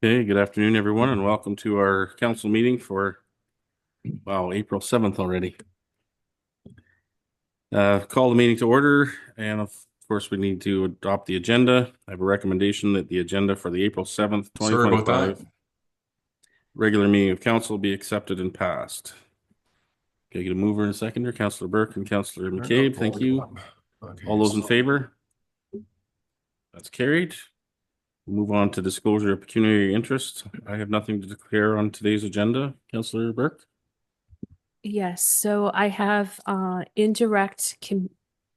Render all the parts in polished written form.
Okay, good afternoon, everyone, and welcome to our council meeting for, wow, April 7th already. Call the meeting to order, and of course, we need to adopt the agenda. I have a recommendation that the agenda for the April 7th, Sorry about 2025 regular meeting of council be accepted and passed. Can I get a mover and a seconder? Councillor Burke and Councillor McCabe, thank you. Okay, All those in favor? That's carried. Move on to disclosure of pecuniary interest. I have nothing to declare on today's agenda. Councillor Burke? Yes, so I have indirect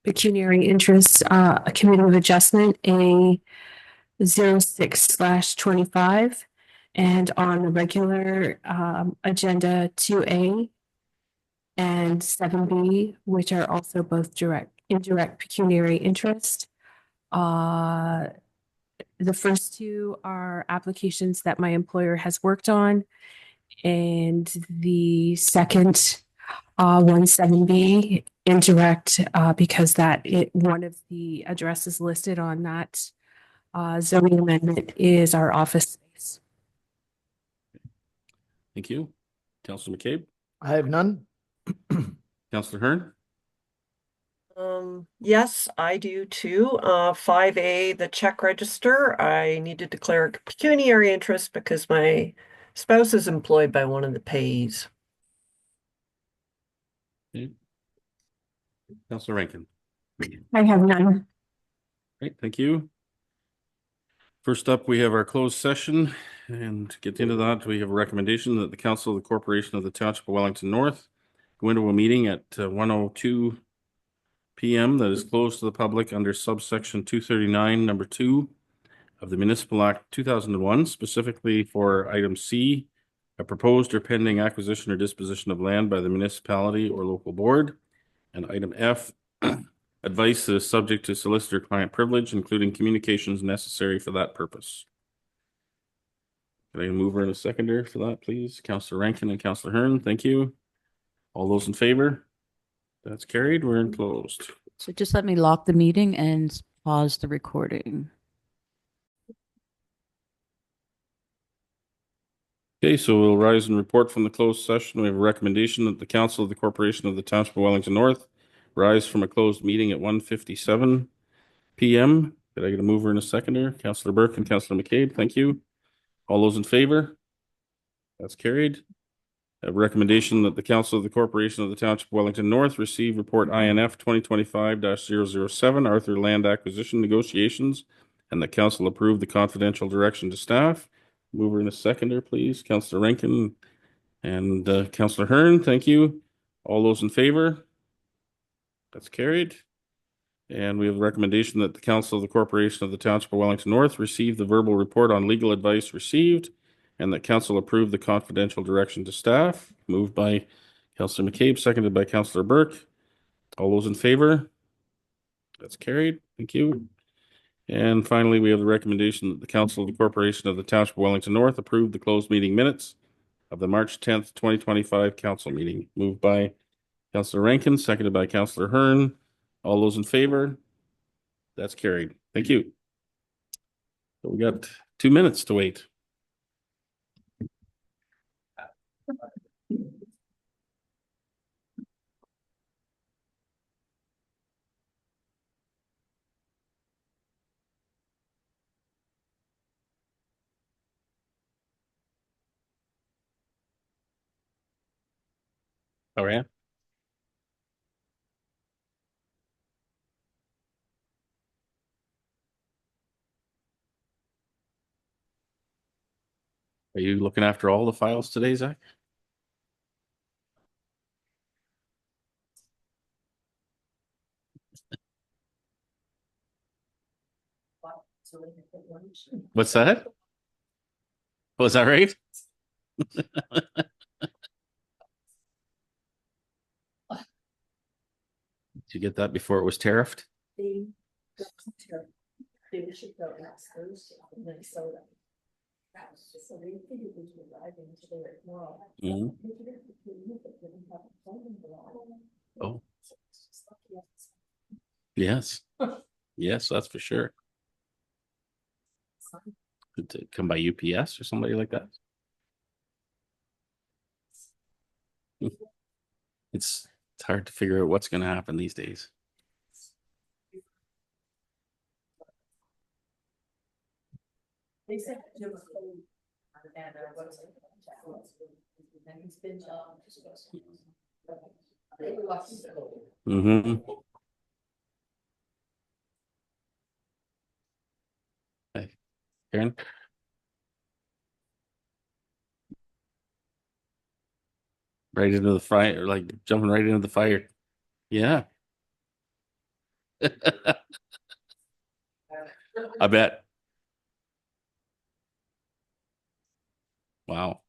pecuniary interest, a committee of adjustment, a 06/25, and on the regular agenda 2A and 7B, which are also both indirect pecuniary interest. The first two are applications that my employer has worked on. And the second, 17B indirect, because one of the addresses listed on that zoning amendment is our office space. Thank you. Councillor McCabe? I have none. Councillor Hearn? Yes, I do too. 5A, the check register. I need to declare a pecuniary interest because my spouse is employed by one of the payees. Okay. Councillor Rankin? I have none. Great, thank you. First up, we have our closed session, and to get into that, we have a recommendation that the Council of the Corporation of the Township of Wellington North go into a meeting at 1:02 p.m. that is closed to the public under subsection 239, number 2 of the Municipal Act 2001, specifically for item C, a proposed or pending acquisition or disposition of land by the municipality or local board, and item F, advice is subject to solicitor-client privilege, including communications necessary for that purpose. Can I get a mover and a seconder for that, please? Councillor Rankin and Councillor Hearn, thank you. All those in favor? That's carried. We're in closed. So just let me lock the meeting and pause the recording. Okay, so we'll rise and report from the closed session. We have a recommendation that the Council of the Corporation of the Township of Wellington North rise from a closed meeting at 1:57 p.m. Could I get a mover and a seconder? Councillor Burke and Councillor McCabe, thank you. All those in favor? That's carried. A recommendation that the Council of the Corporation of the Township of Wellington North receive report INF 2025-007 Arthur Land Acquisition Negotiations, and the council approve the confidential direction to staff. Mover and a seconder, please. Councillor Rankin and Councillor Hearn, thank you. All those in favor? That's carried. And we have a recommendation that the Council of the Corporation of the Township of Wellington North receive the verbal report on legal advice received, and that council approve the confidential direction to staff. Moved by Councillor McCabe, seconded by Councillor Burke. All those in favor? That's carried. Thank you. And finally, we have the recommendation that the Council of the Corporation of the Township of Wellington North approve the closed meeting minutes of the March 10th, 2025 council meeting. Moved by Councillor Rankin, seconded by Councillor Hearn. All those in favor? That's carried. Thank you. So we got 2 minutes to wait. All right. Are you looking after all the files today, Zach? What's that? Was that right? Did you get that before it was tariffed? Mhm. Oh, yes. Yes, that's for sure. Did it come by UPS or somebody like that? It's hard to figure out what's going to happen these days. Mm-hmm. Hey, Karen? Right into the fire, like jumping right into the fire. Yeah. I bet. Wow.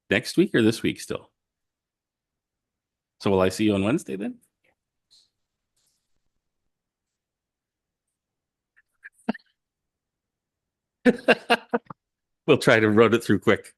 Next week or this week still? So will I see you on Wednesday then? We'll try to run it through quick.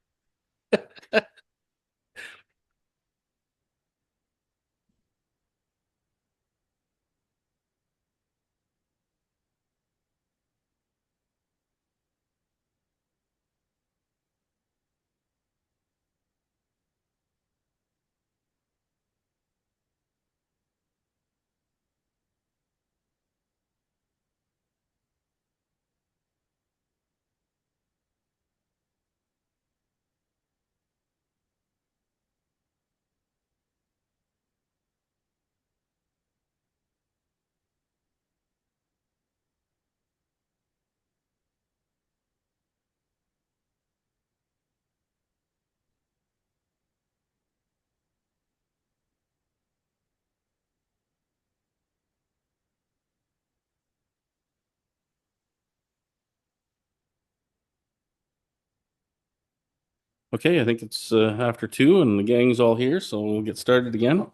Okay, I think it's after 2 and the gang's all here, so we'll get started again.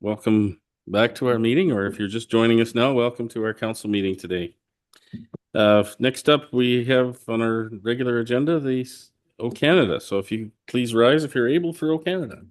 Welcome back to our meeting, or if you're just joining us now, welcome to our council meeting today. Next up, we have on our regular agenda the O Canada. So if you please rise if you're able for O Canada.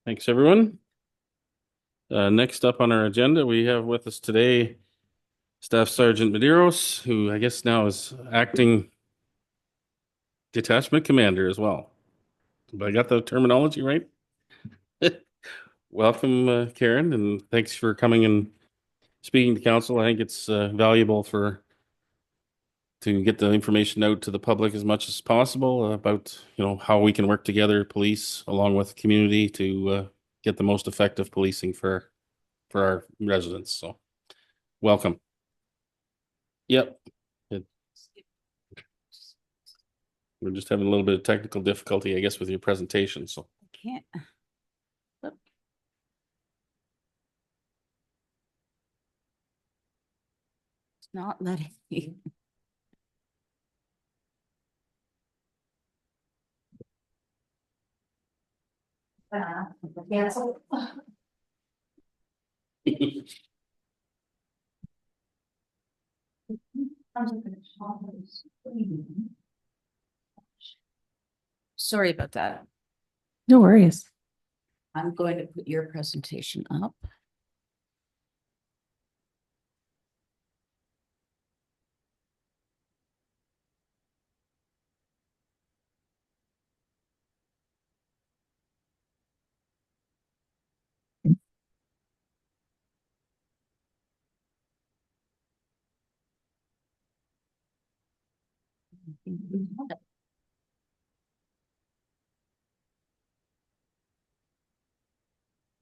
Thanks, everyone. Next up on our agenda, we have with us today Staff Sergeant Medeiros, who I guess now is acting detachment commander as well. But I got the terminology right? Welcome, Karen, and thanks for coming and speaking to council. I think it's valuable to get the information out to the public as much as possible about, how we can work together, police, along with the community to get the most effective policing for our residents. So welcome. Yep. We're just having a little bit of technical difficulty, I guess, with your presentation. So I can't. Look. It's not letting me. Cancel. Sorry about that. No worries. I'm going to put your presentation up.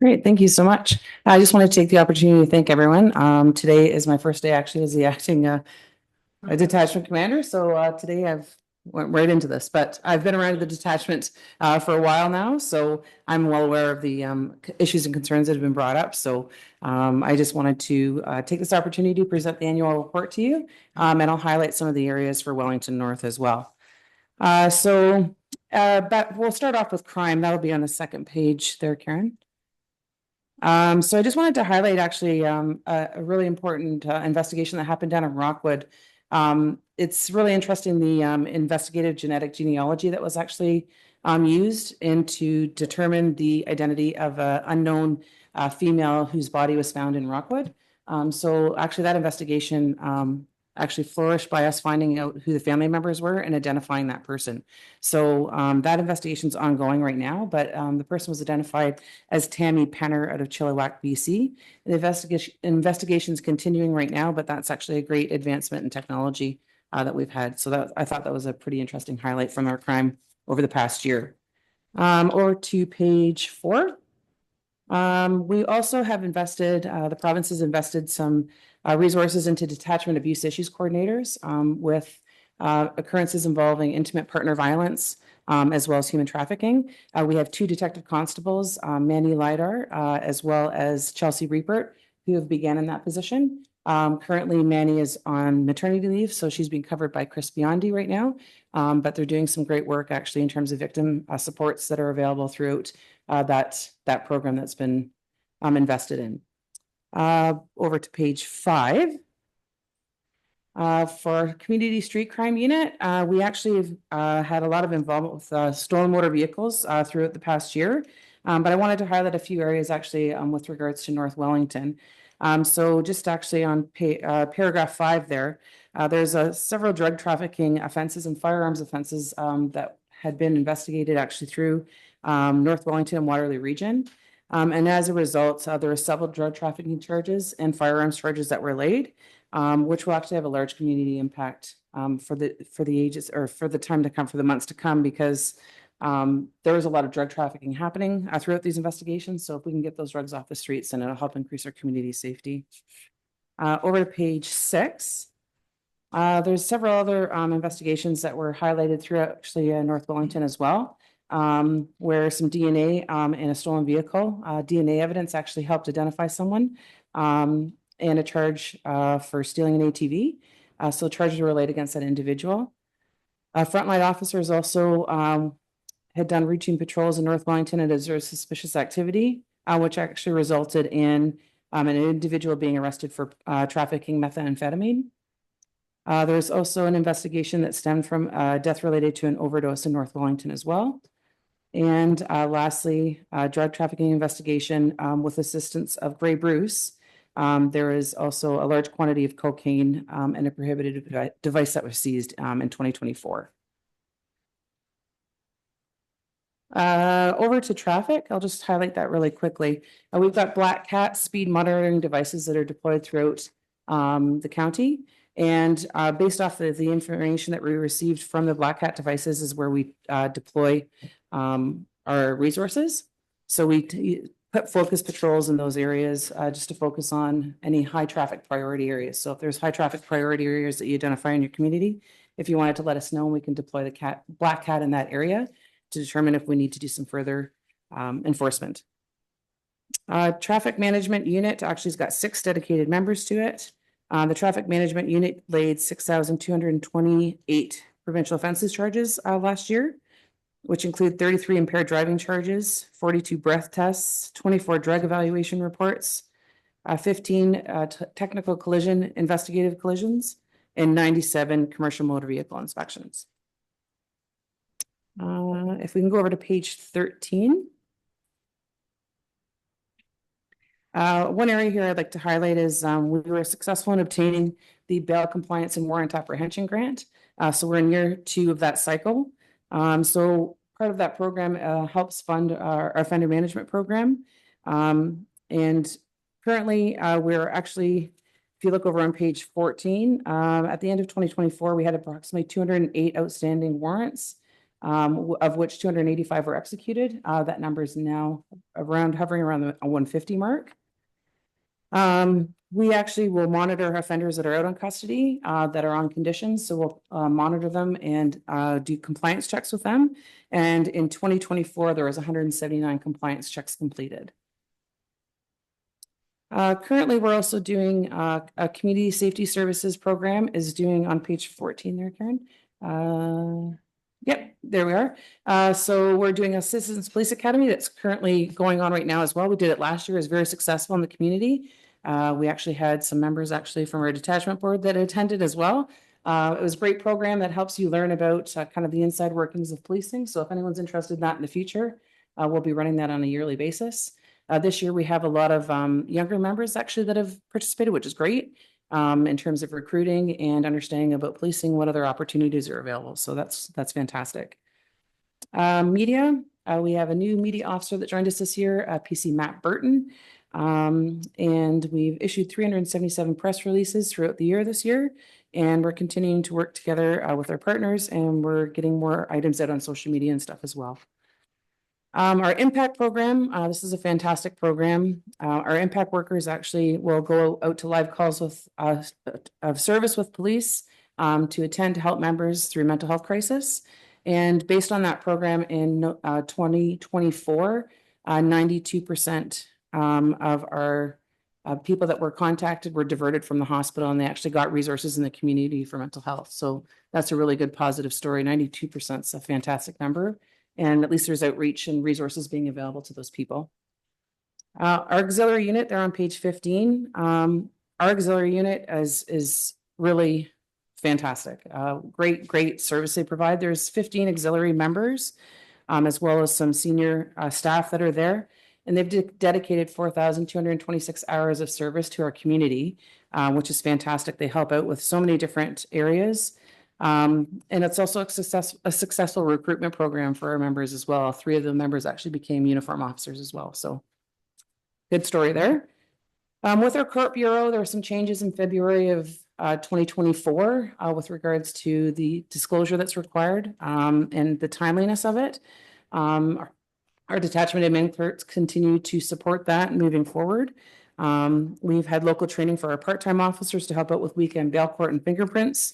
Great, thank you so much. I just want to take the opportunity to thank everyone. Today is my first day actually as the acting a detachment commander. So today I've went right into this, but I've been around the detachment for a while now, so I'm well aware of the issues and concerns that have been brought up. So I just wanted to take this opportunity to present the annual report to you, and I'll highlight some of the areas for Wellington North as well. But we'll start off with crime. That'll be on the second page there, Karen. So I just wanted to highlight actually a really important investigation that happened down in Rockwood. It's really interesting, the investigative genetic genealogy that was actually used to determine the identity of an unknown female whose body was found in Rockwood. So actually that investigation actually flourished by us finding out who the family members were and identifying that person. So that investigation is ongoing right now, but the person was identified as Tammy Penner out of Chilliwack, BC. The investigation is continuing right now, but that's actually a great advancement in technology that we've had. So I thought that was a pretty interesting highlight from our crime over the past year. Over to page 4. We also have invested, the province has invested some resources into detachment abuse issues coordinators with occurrences involving intimate partner violence, as well as human trafficking. We have 2 detective constables, Manny Lidar, as well as Chelsea Riepert, who have began in that position. Currently, Manny is on maternity leave, so she's being covered by Chris Biondi right now. But they're doing some great work actually in terms of victim supports that are available throughout that program that's been invested in. Over to page 5. For our community street crime unit, we actually have had a lot of involvement with stolen motor vehicles throughout the past year. But I wanted to highlight a few areas actually with regards to North Wellington. So just actually on paragraph 5 there, there's several drug trafficking offenses and firearms offenses that had been investigated actually through North Wellington and Waterloo region. And as a result, there were several drug trafficking charges and firearms charges that were laid, which will actually have a large community impact for the ages or for the time to come, for the months to come, because there is a lot of drug trafficking happening throughout these investigations. So if we can get those drugs off the streets, then it'll help increase our community safety. Over to page 6. There's several other investigations that were highlighted throughout actually North Wellington as well, where some DNA in a stolen vehicle, DNA evidence actually helped identify someone, and a charge for stealing an ATV. So charges were laid against that individual. Frontline officers also had done routine patrols in North Wellington and observed suspicious activity, which actually resulted in an individual being arrested for trafficking methamphetamine. There's also an investigation that stemmed from death related to an overdose in North Wellington as well. And lastly, drug trafficking investigation with assistance of Grey Bruce. There is also a large quantity of cocaine and a prohibited device that was seized in 2024. Over to traffic, I'll just highlight that really quickly. We've got Black Cat speed monitoring devices that are deployed throughout the county. And based off of the information that we received from the Black Cat devices is where we deploy our resources. So we put focus patrols in those areas just to focus on any high traffic priority areas. So if there's high traffic priority areas that you identify in your community, if you wanted to let us know, we can deploy the Black Cat in that area to determine if we need to do some further enforcement. Traffic management unit actually has got 6 dedicated members to it. The traffic management unit laid 6,228 provincial offenses charges last year. which include 33 impaired driving charges, 42 breath tests, 24 drug evaluation reports, 15 technical collision investigative collisions, and 97 commercial motor vehicle inspections. If we can go over to page 13. One area here I'd like to highlight is we were successful in obtaining the bail compliance and warrant apprehension grant. So we're in year 2 of that cycle. So part of that program helps fund our offender management program. And currently we're actually, if you look over on page 14, at the end of 2024, we had approximately 208 outstanding warrants, of which 285 were executed. That number is now hovering around the 150 mark. We actually will monitor offenders that are out on custody, that are on conditions. So we'll monitor them and do compliance checks with them. And in 2024, there was 179 compliance checks completed. Currently, we're also doing a community safety services program is doing on page 14 there, Karen. Yep, there we are. So we're doing a Citizens Police Academy that's currently going on right now as well. We did it last year. It was very successful in the community. We actually had some members actually from our detachment board that attended as well. It was a great program that helps you learn about kind of the inside workings of policing. So if anyone's interested in that in the future, we'll be running that on a yearly basis. This year we have a lot of younger members actually that have participated, which is great. In terms of recruiting and understanding about policing, what other opportunities are available. So that's fantastic. Media, we have a new media officer that joined us this year, PC Matt Burton. And we've issued 377 press releases throughout the year this year. And we're continuing to work together with our partners, and we're getting more items out on social media and stuff as well. Our impact program, this is a fantastic program. Our impact workers actually will go out to live calls with of service with police to attend to help members through mental health crisis. And based on that program in 2024, 92% of our people that were contacted were diverted from the hospital, and they actually got resources in the community for mental health. So that's a really good positive story. 92% is a fantastic number. And at least there's outreach and resources being available to those people. Our auxiliary unit, they're on page 15. Our auxiliary unit is really fantastic. Great service they provide. There's 15 auxiliary members, as well as some senior staff that are there. And they've dedicated 4,226 hours of service to our community, which is fantastic. They help out with so many different areas. And it's also a successful recruitment program for our members as well. 3 of the members actually became uniform officers as well. So good story there. With our Court Bureau, there were some changes in February of 2024 with regards to the disclosure that's required and the timeliness of it. Our detachment admin clerks continue to support that moving forward. We've had local training for our part-time officers to help out with weekend bail court and fingerprints.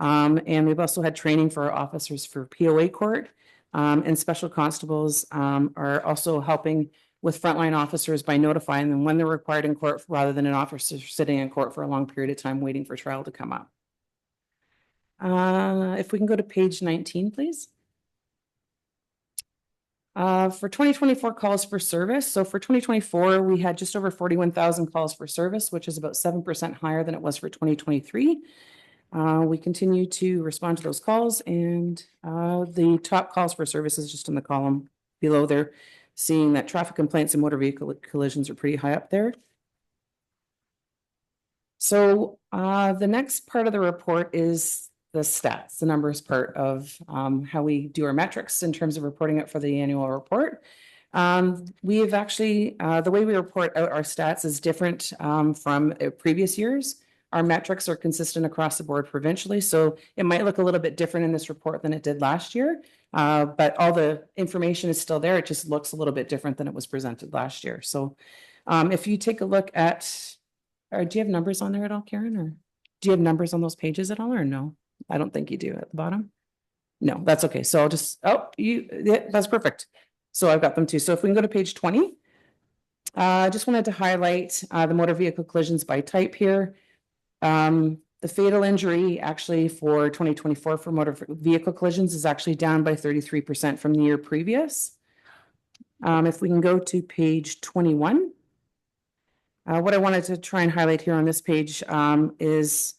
And we've also had training for our officers for POA court, and special constables are also helping with frontline officers by notifying them when they're required in court rather than an officer sitting in court for a long period of time waiting for trial to come up. If we can go to page 19, please. For 2024 calls for service. So for 2024, we had just over 41,000 calls for service, which is about 7% higher than it was for 2023. We continue to respond to those calls, and the top calls for service is just in the column below there, seeing that traffic complaints and motor vehicle collisions are pretty high up there. So the next part of the report is the stats, the numbers part of how we do our metrics in terms of reporting it for the annual report. We have actually, the way we report out our stats is different from previous years. Our metrics are consistent across the board provincially, so it might look a little bit different in this report than it did last year, but all the information is still there. It just looks a little bit different than it was presented last year. So if you take a look at, do you have numbers on there at all, Karen, or do you have numbers on those pages at all, or no? I don't think you do at the bottom. No, that's okay. So I'll just, yeah, that's perfect. So I've got them too. So if we can go to page 20, I just wanted to highlight the motor vehicle collisions by type here. The fatal injury actually for 2024 for motor vehicle collisions is actually down by 33% from the year previous. If we can go to page 21. What I wanted to try and highlight here on this page is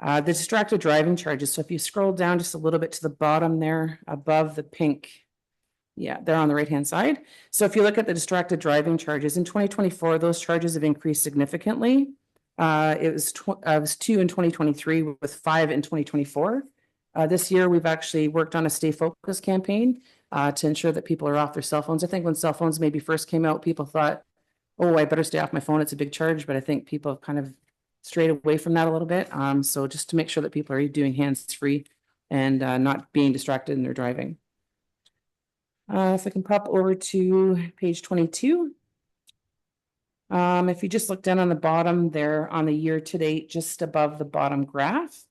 the distracted driving charges. So if you scroll down just a little bit to the bottom there above the pink, yeah, they're on the right-hand side. So if you look at the distracted driving charges in 2024, those charges have increased significantly. It was 2 in 2023 with 5 in 2024. This year, we've actually worked on a Stay Focused campaign to ensure that people are off their cell phones. I think when cell phones maybe first came out, people thought, oh, I better stay off my phone. It's a big charge. But I think people have kind of strayed away from that a little bit. So just to make sure that people are doing hands-free and not being distracted in their driving. If I can pop over to page 22. If you just look down on the bottom there on the year to date, just above the bottom graph,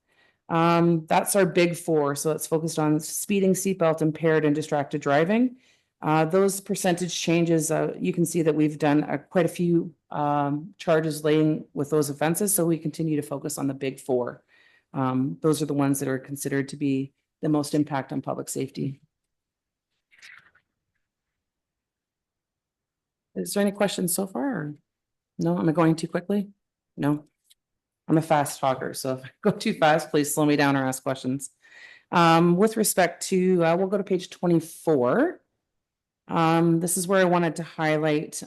that's our big four. So it's focused on speeding, seatbelt, impaired, and distracted driving. Those percentage changes, you can see that we've done quite a few charges laying with those offenses. So we continue to focus on the big four. Those are the ones that are considered to be the most impact on public safety. Is there any questions so far? Or no, am I going too quickly? No, I'm a fast talker. So if I go too fast, please slow me down or ask questions. With respect to, we'll go to page 24. This is where I wanted to highlight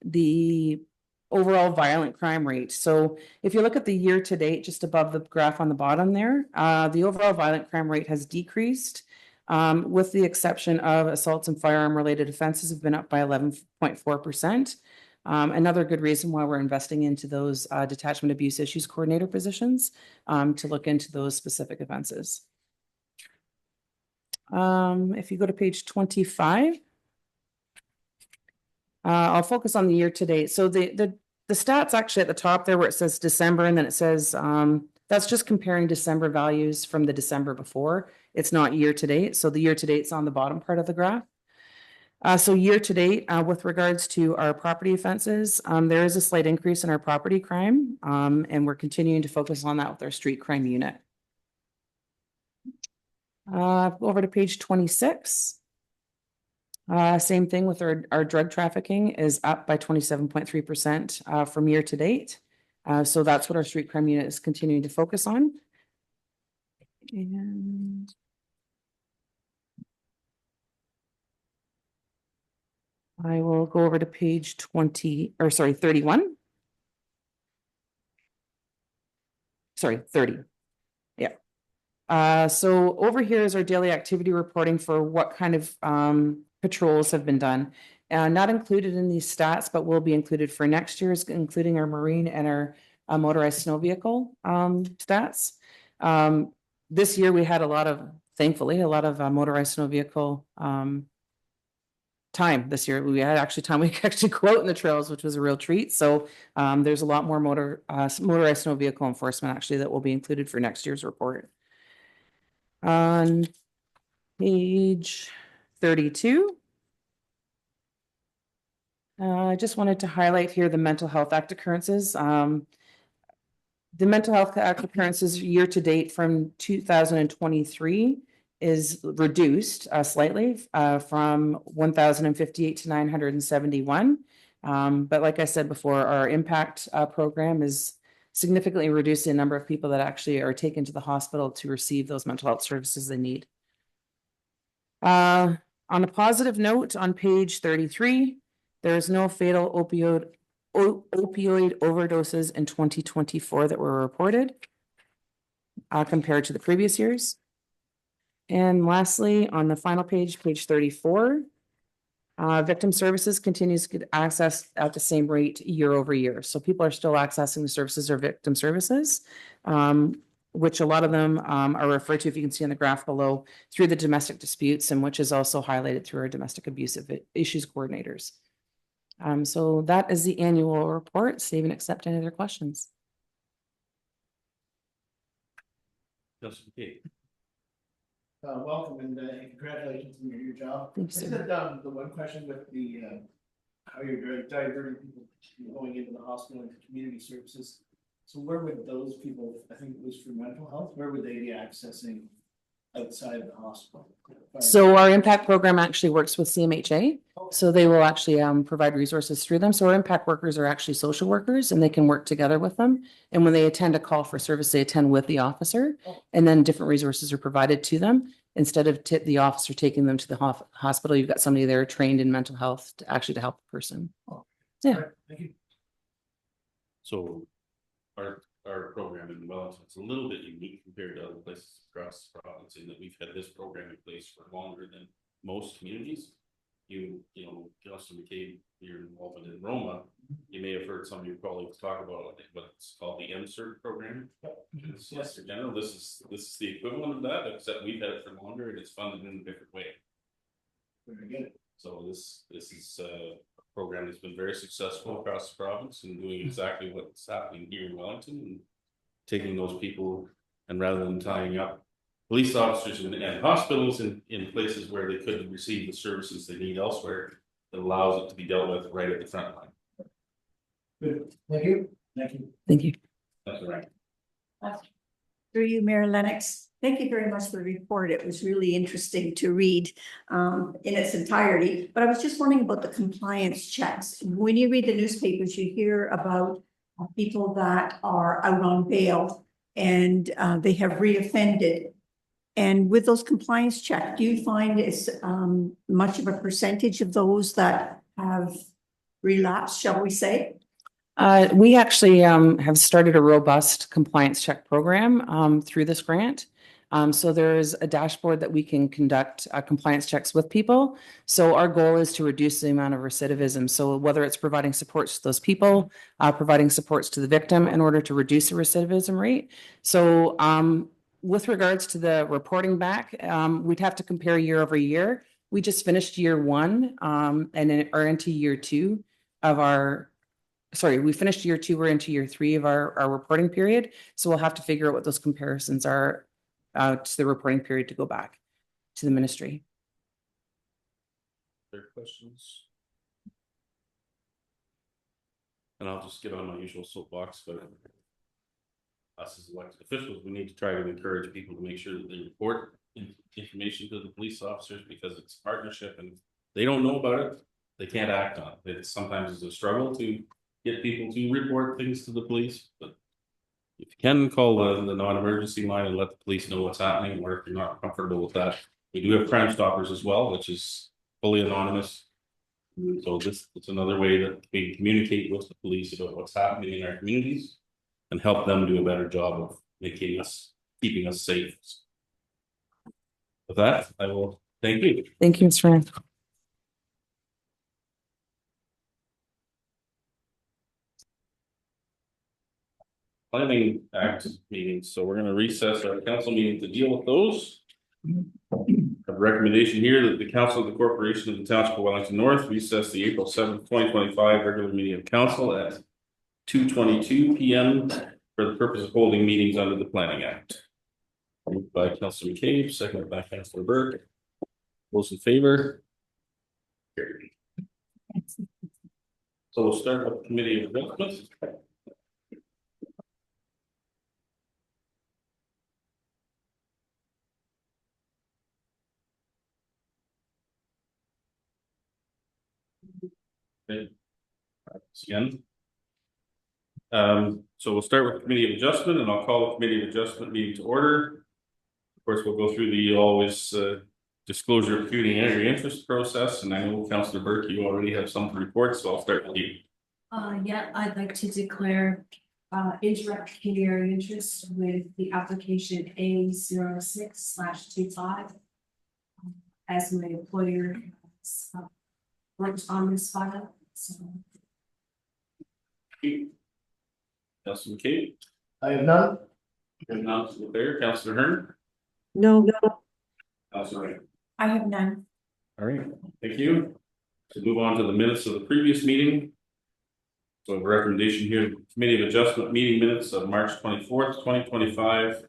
the overall violent crime rate. So if you look at the year to date, just above the graph on the bottom there, the overall violent crime rate has decreased. With the exception of assaults and firearm related offenses have been up by 11.4%. Another good reason why we're investing into those detachment abuse issues coordinator positions to look into those specific offenses. If you go to page 25, I'll focus on the year to date. So the stats actually at the top there where it says December and then it says that's just comparing December values from the December before. It's not year to date. So the year to date's on the bottom part of the graph. So year to date, with regards to our property offenses, there is a slight increase in our property crime, and we're continuing to focus on that with our street crime unit. Over to page 26. Same thing with our drug trafficking is up by 27.3% from year to date. So that's what our street crime unit is continuing to focus on. And I will go over to page 31. Sorry, 30. Yeah. So over here is our daily activity reporting for what kind of patrols have been done. Not included in these stats, but will be included for next year's, including our marine and our motorized snow vehicle stats. This year we had thankfully, a lot of motorized snow vehicle time this year. We had actually time we could actually go out in the trails, which was a real treat. So there's a lot more motorized snow vehicle enforcement actually that will be included for next year's report. On page 32, I just wanted to highlight here the Mental Health Act occurrences. The Mental Health Act occurrences year to date from 2023 is reduced slightly from 1,058 to 971. But like I said before, our impact program is significantly reducing the number of people that actually are taken to the hospital to receive those mental health services they need. On a positive note, on page 33, there is no fatal opioid overdoses in 2024 that were reported compared to the previous years. And lastly, on the final page, page 34, victim services continues to get access at the same rate year over year. So people are still accessing the services or victim services, which a lot of them are referred to, if you can see on the graph below, through the domestic disputes, and which is also highlighted through our domestic abusive issues coordinators. So that is the annual report. Save and accept any other questions. Justin Kate. Welcome and congratulations on your job. Thanks, I sir. said the one question with the how you're diverting people going into the hospital into community services. So where would those people, I think it was for mental health, where would they be accessing outside of the hospital? So our impact program actually works with CMHA. So they will actually provide resources through them. So our impact workers are actually social workers and they can work together with them. And when they attend a call for service, they attend with the officer. And then different resources are provided to them. Instead of the officer taking them to the hospital, you've got somebody there trained in mental health to actually to help the person. Yeah. Right, thank you. So our program in Wellington is a little bit unique compared to other places across the province in that we've had this program in place for longer than most communities. You know, Councilor McCabe, your involvement in Roma, you may have heard some of your colleagues talk about what's called the MCERT program. Yes, in general, this is the equivalent of that, except we've had it for longer and it's funded in a different way. Very good. So this is a program that's been very successful across the province and doing exactly what's happening here in Wellington and taking those people, and rather than tying up police officers and hospitals in places where they couldn't receive the services they need elsewhere, it allows it to be dealt with right at the front line. Good, thank you. Thank you. Thank you. That's right. Through you, Mayor Lennox. Thank you very much for the report. It was really interesting to read in its entirety. But I was just wondering about the compliance checks. When you read the newspapers, you hear about people that are out on bail and they have reoffended. And with those compliance checks, do you find it's much of a percentage of those that have relapsed, shall we say? We actually have started a robust compliance check program through this grant. So there's a dashboard that we can conduct compliance checks with people. So our goal is to reduce the amount of recidivism. So whether it's providing supports to those people, providing supports to the victim in order to reduce the recidivism rate. So with regards to the reporting back, we'd have to compare year over year. We just finished year one and then are into year two of our we finished year two, we're into year three of our reporting period. So we'll have to figure out what those comparisons are to the reporting period to go back to the ministry. Other questions? And I'll just get on my usual soapbox, but us as elected officials, we need to try to encourage people to make sure that they report information to the police officers because it's a partnership and if they don't know about it, they can't act on it. It sometimes is a struggle to get people to report things to the police, but if you can call the non-emergency line and let the police know what's happening, or if you're not comfortable with that, we do have Crime Stoppers as well, which is fully anonymous. So it's another way that we communicate with the police about what's happening in our communities and help them do a better job of keeping us safe. With that, I will thank you. Thank you, Mr. Ryan. Planning Act meetings, so we're going to recess our council meeting to deal with those. A recommendation here that the Council of the Corporation of the Township of Wellington North recess the April 7th, 2025 regular meeting of council at 2:22 p.m. for the purpose of holding meetings under the Planning Act. Moved by Councilor McCabe, seconded by Councilor Burke. Those in favor? Carried. So we'll start with the Committee of Adjustments. Okay. Again. So we'll start with the Committee of Adjustment and I'll call the Committee of Adjustment meeting to order. Of course, we'll go through the always disclosure of pecuniary interest process. And I know Councilor Burke, you already have some to report, so I'll start with you. Yeah, I'd like to declare indirect pecuniary interest with the application A06/25 as my employer has worked on this file. So. Councilor McCabe. I have none. Councilor Bear, Councilor Hearn. No, Councilor Ray. I have none. All right, thank you. To move on to the minutes of the previous meeting. So a recommendation here, Committee of Adjustment meeting minutes of March 24th, 2025.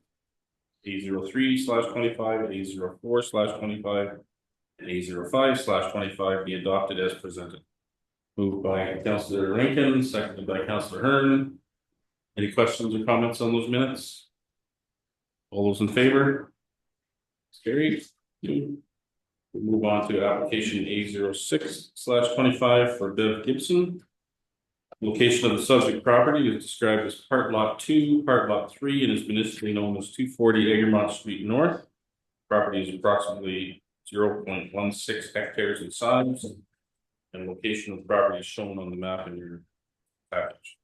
A03/25, A04/25, and A05/25 be adopted as presented. Moved by Councilor Rankin, seconded by Councilor Hearn. Any questions or comments on those minutes? All those in favor? It's carried. We'll move on to application A06/25 for Bev Gibson. Location of the subject property is described as part lot 2, part lot 3, and is municipally known as 240 Egremont Street North. Property is approximately 0.16 hectares in size. And location of the property is shown on the map in your package.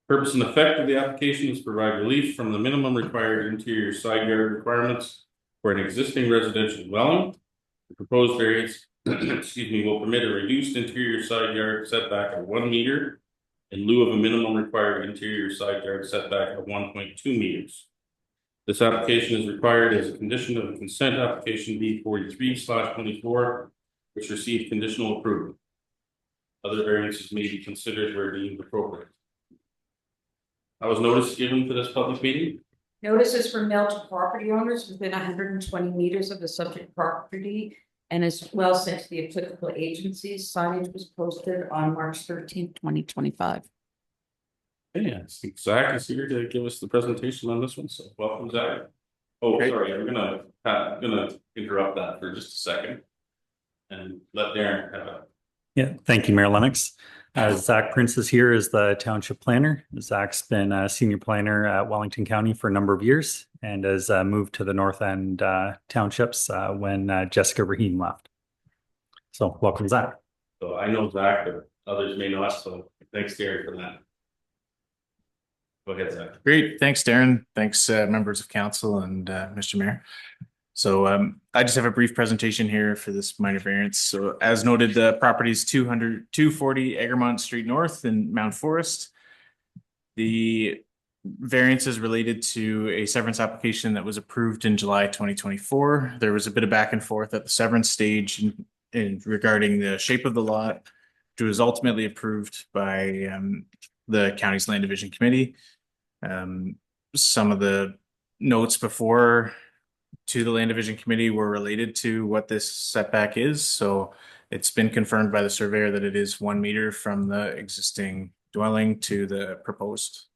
Purpose and effect of the application is to provide relief from the minimum required interior side yard requirements for an existing residential dwelling. The proposed variance, excuse me, will permit a reduced interior side yard setback of 1 meter in lieu of a minimum required interior side yard setback of 1.2 meters. This application is required as a condition of the consent application B43/24, which received conditional approval. Other variances may be considered where deemed appropriate. I was notice given for this public meeting. Notices were mailed to property owners within 120 meters of the subject property and as well sent to the applicable agencies. Signage was posted on March 13th, 2025. Yeah, Zach is here to give us the presentation on this one, so welcome, Zach. Oh, sorry, I'm gonna interrupt that for just a second and let Darren have it. Yeah, thank you, Mayor Lennox. Zach Prince is here as the township planner. Zach's been a senior planner at Wellington County for a number of years and has moved to the North End townships when Jessica Rahim left. So welcome, Zach. So I know Zach, but others may not, so thanks, Darren, for that. Go ahead, Zach. Great. Thanks, Darren. Thanks, members of council and Mr. Mayor. So I just have a brief presentation here for this minor variance. So as noted, the property is 240 Egremont Street North in Mount Forest. The variance is related to a severance application that was approved in July 2024. There was a bit of back and forth at the severance stage in regarding the shape of the lot, which was ultimately approved by the county's land division committee. Some of the notes before to the land division committee were related to what this setback is. So it's been confirmed by the surveyor that it is 1 meter from the existing dwelling to the proposed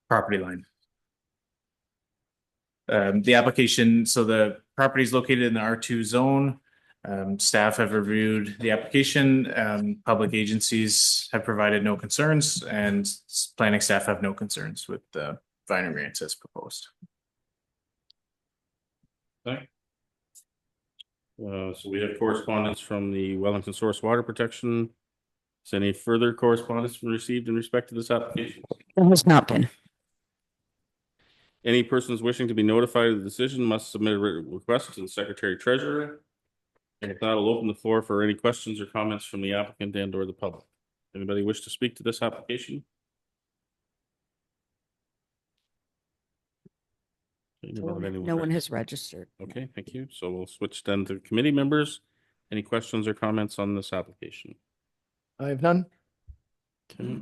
property line. The application, so the property is located in the R2 zone. Staff have reviewed the application. Public agencies have provided no concerns, and planning staff have no concerns with the minor variance as proposed. Okay. So we have correspondence from the Wellington Source Water Protection. Is any further correspondence been received in respect to this application? There has not been. Any persons wishing to be notified of the decision must submit a written request to the Secretary Treasurer. And if not, I'll open the floor for any questions or comments from the applicant and or the public. Anybody wish to speak to this application? No one has registered. Okay, thank you. So we'll switch then to committee members. Any questions or comments on this application? I have none. Okay.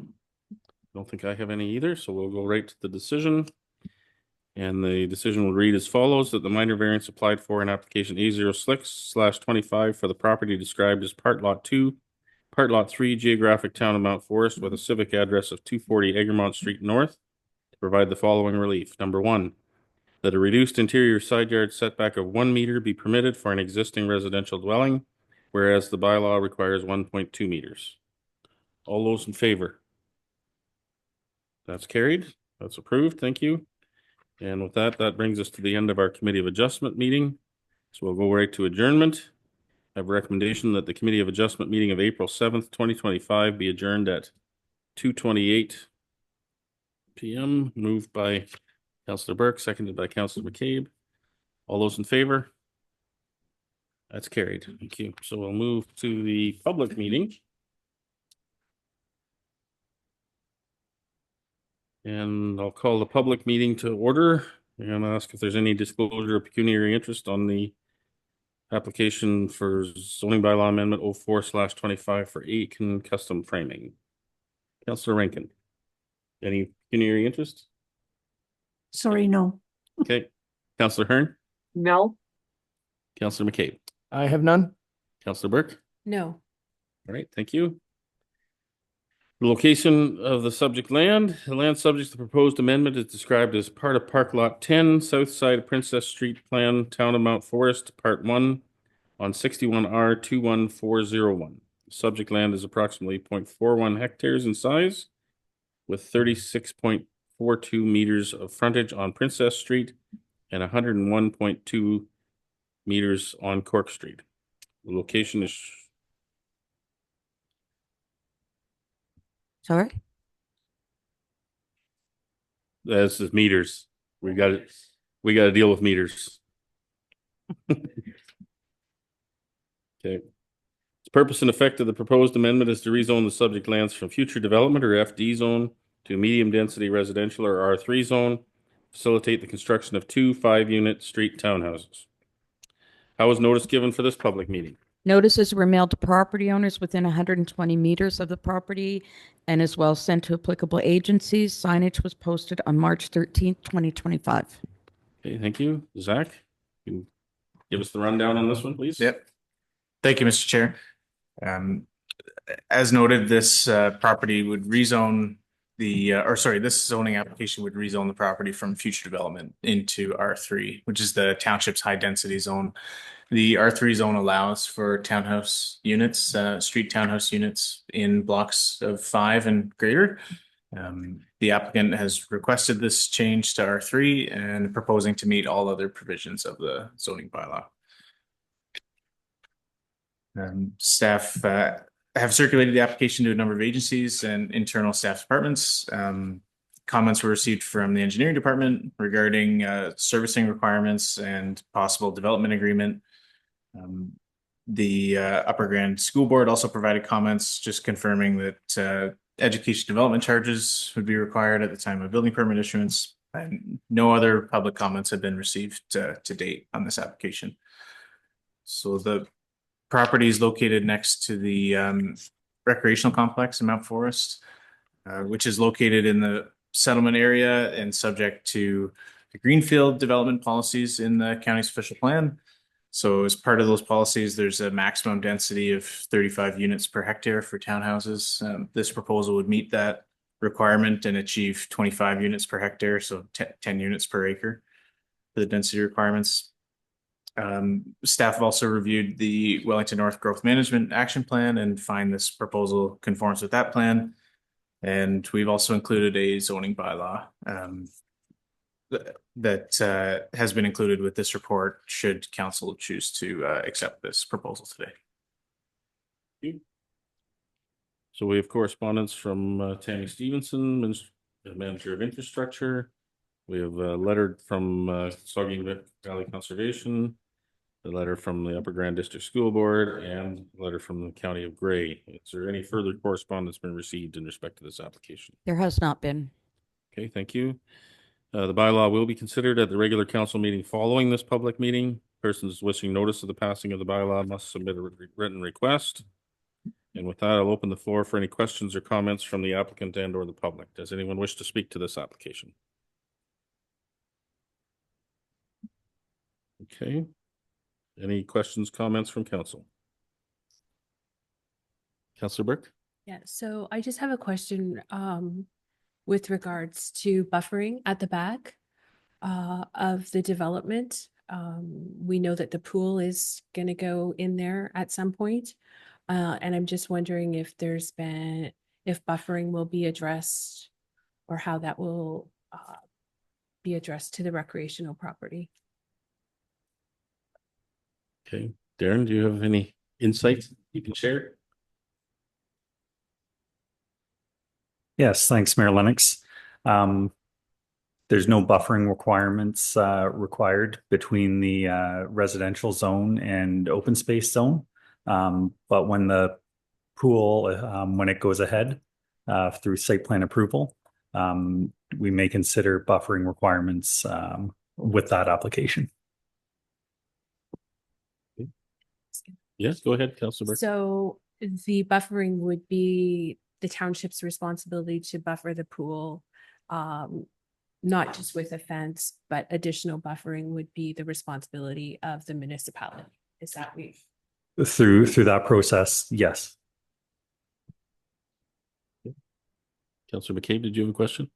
Don't think I have any either, so we'll go right to the decision. And the decision will read as follows: that the minor variance applied for in application A06/25 for the property described as part lot 2, part lot 3, geographic town of Mount Forest with a civic address of 240 Egremont Street North, to provide the following relief. Number 1, that a reduced interior side yard setback of 1 meter be permitted for an existing residential dwelling, whereas the bylaw requires 1.2 meters. All those in favor? That's carried. That's approved. Thank you. And with that, that brings us to the end of our Committee of Adjustment meeting. So we'll go right to adjournment. I have a recommendation that the Committee of Adjustment meeting of April 7th, 2025 be adjourned at 2:28 p.m. Moved by Councillor Burke, seconded by Councillor McCabe. All those in favor? That's carried. Thank you. So we'll move to the public meeting. And I'll call the public meeting to order and ask if there's any disclosure of pecuniary interest on the application for zoning bylaw amendment 04/25 for Aitken custom framing. Councillor Rankin, any pecuniary interest? Sorry, no. Okay. Councillor Hearn? No. Councillor McCabe? I have none. Councillor Burke? No. All right, thank you. The location of the subject land, the land subject to the proposed amendment is described as part of Park Lot 10, south side of Princess Street Plan, Town of Mount Forest, Part 1, on 61R 21401. Subject land is approximately 0.41 hectares in size, with 36.42 meters of frontage on Princess Street and 101.2 meters on Cork Street. The location is Sorry? This is meters. We got it. We got to deal with meters. Okay. The purpose and effect of the proposed amendment is to rezone the subject lands from future development or FD zone to medium density residential or R3 zone, facilitate the construction of 2 5-unit street townhouses. How was notice given for this public meeting? Notices were mailed to property owners within 120 meters of the property and as well sent to applicable agencies. Signage was posted on March 13th, 2025. Okay, thank you. Zach, can you give us the rundown on this one, please? Yep. Thank you, Mr. Chair. As noted, this property would rezone this zoning application would rezone the property from future development into R3, which is the township's high density zone. The R3 zone allows for townhouse units, street townhouse units in blocks of 5 and greater. The applicant has requested this change to R3 and proposing to meet all other provisions of the zoning bylaw. Staff have circulated the application to a number of agencies and internal staff departments. Comments were received from the engineering department regarding servicing requirements and possible development agreement. The Upper Grand School Board also provided comments just confirming that education development charges would be required at the time of building permit issuance, and no other public comments have been received to date on this application. So the property is located next to the recreational complex in Mount Forest, which is located in the settlement area and subject to the greenfield development policies in the county's official plan. So as part of those policies, there's a maximum density of 35 units per hectare for townhouses. This proposal would meet that requirement and achieve 25 units per hectare, so 10 units per acre for the density requirements. Staff have also reviewed the Wellington North Growth Management Action Plan and find this proposal conforms with that plan. And we've also included a zoning bylaw that has been included with this report should council choose to accept this proposal today. So we have correspondence from Tammy Stevenson, Manager of Infrastructure. We have a letter from Saugeen Valley Conservation, a letter from the Upper Grand District School Board, and a letter from the County of Grey. Is there any further correspondence been received in respect to this application? There has not been. Okay, thank you. The bylaw will be considered at the regular council meeting following this public meeting. Persons wishing notice of the passing of the bylaw must submit a written request. And with that, I'll open the floor for any questions or comments from the applicant and or the public. Does anyone wish to speak to this application? Okay. Any questions, comments from council? Councilor Burke? Yeah, so I just have a question with regards to buffering at the back of the development. We know that the pool is going to go in there at some point. And I'm just wondering if if buffering will be addressed or how that will be addressed to the recreational property. Okay. Darren, do you have any insights you can share? Yes, thanks, Mayor Lennox. There's no buffering requirements required between the residential zone and open space zone. But when the pool, when it goes ahead through site plan approval, we may consider buffering requirements with that application. Yes, go ahead, Councilor Burke. So the buffering would be the township's responsibility to buffer the pool, not just with a fence, but additional buffering would be the responsibility of the municipality. Is that we? Through that process, yes. Councillor McCabe, did you have a question?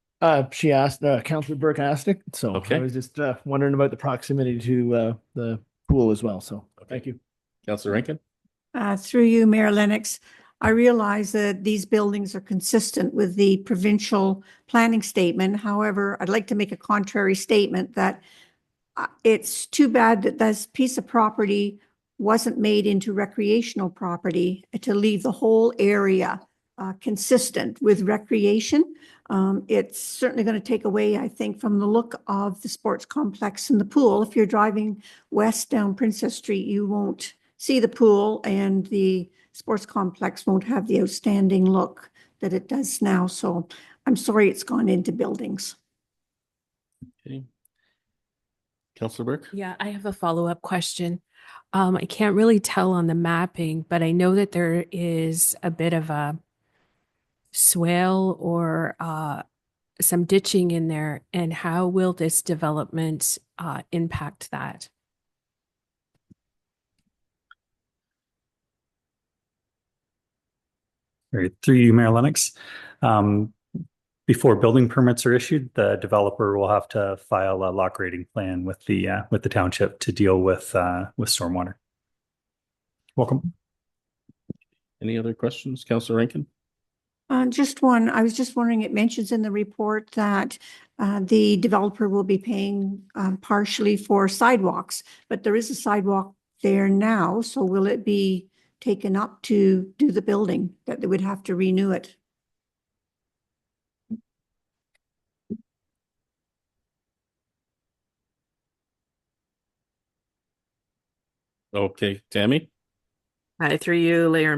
She asked, Councillor Burke asked it, so Okay. I was just wondering about the proximity to the pool as well, so thank you. Councillor Rankin? Through you, Mayor Lennox, I realize that these buildings are consistent with the provincial planning statement. However, I'd like to make a contrary statement that it's too bad that this piece of property wasn't made into recreational property to leave the whole area consistent with recreation. It's certainly going to take away, I think, from the look of the sports complex and the pool. If you're driving west down Princess Street, you won't see the pool, and the sports complex won't have the outstanding look that it does now. So I'm sorry it's gone into buildings. Okay. Councillor Burke? Yeah, I have a follow-up question. I can't really tell on the mapping, but I know that there is a bit of a swale or some ditching in there. And how will this development impact that? Right, through you, Mayor Lennox. Before building permits are issued, the developer will have to file a lot grading plan with the township to deal with stormwater. Welcome. Any other questions? Councillor Rankin? Just one. I was just wondering, it mentions in the report that the developer will be paying partially for sidewalks, but there is a sidewalk there now. So will it be taken up to do the building, that they would have to renew it? Okay, Tammy? Hi, through you, Mayor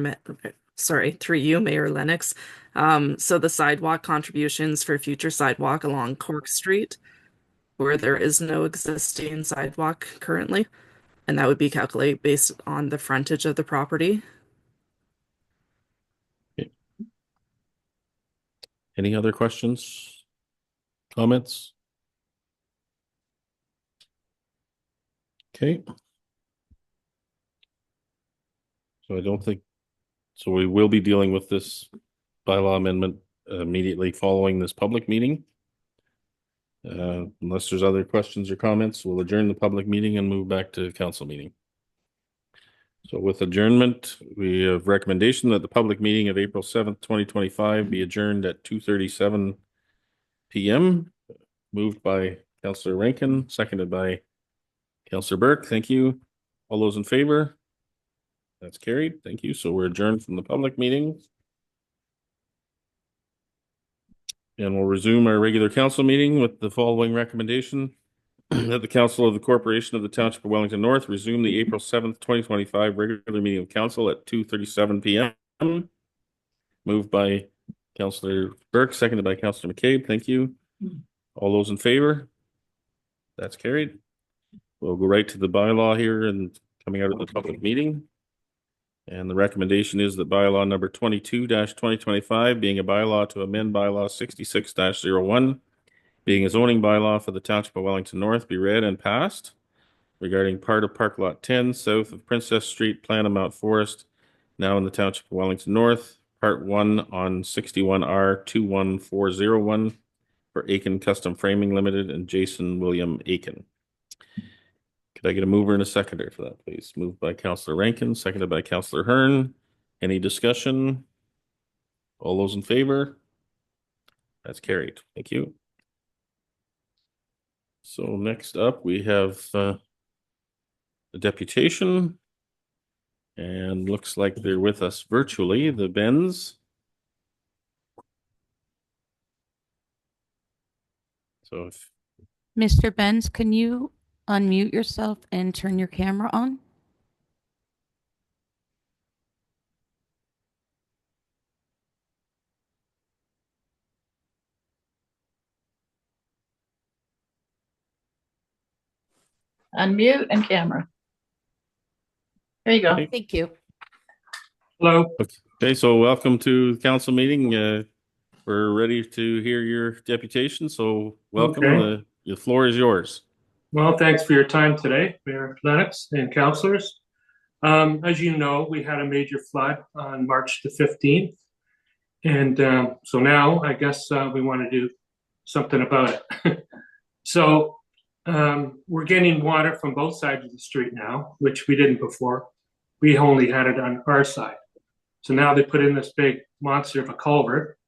Lennox. So the sidewalk contributions for future sidewalk along Cork Street, where there is no existing sidewalk currently, and that would be calculated based on the frontage of the property. Any other questions? Comments? Okay. So I don't think, so we will be dealing with this bylaw amendment immediately following this public meeting. Unless there's other questions or comments, we'll adjourn the public meeting and move back to council meeting. So with adjournment, we have recommendation that the public meeting of April 7th, 2025 be adjourned at 2:37 p.m. Moved by Councillor Rankin, seconded by Councillor Burke. Thank you. All those in favor? That's carried. Thank you. So we're adjourned from the public meeting. And we'll resume our regular council meeting with the following recommendation. That the Council of the Corporation of the Township of Wellington North resume the April 7th, 2025 regular meeting of council at 2:37 p.m. Moved by Councillor Burke, seconded by Councillor McCabe. Thank you. All those in favor? That's carried. We'll go right to the bylaw here and coming out of the public meeting. And the recommendation is that bylaw number 22-2025 being a bylaw to amend bylaw 66-01 being a zoning bylaw for the Township of Wellington North be read and passed regarding part of Park Lot 10 south of Princess Street, plan of Mount Forest, now in the Township of Wellington North, Part 1 on 61R 21401 for Aiken Custom Framing Limited and Jason William Aiken. Could I get a mover and a seconder for that, please? Moved by Councillor Rankin, seconded by Councillor Hearn. Any discussion? All those in favor? That's carried. Thank you. So next up, we have a deputation. And looks like they're with us virtually, the Benz. So if Mr. Benz, can you unmute yourself and turn your camera on? Unmute and camera. There you go. Okay. Thank you. Hello. Okay, so welcome to the council meeting. We're ready to hear your deputation, so welcome. Okay. The floor is yours. Well, thanks for your time today, Mayor Lennox and councilors. As you know, we had a major flood on March the 15th. And so now I guess we want to do something about it. So we're getting water from both sides of the street now, which we didn't before. We only had it on our side. So now they put in this big monster of a culvert,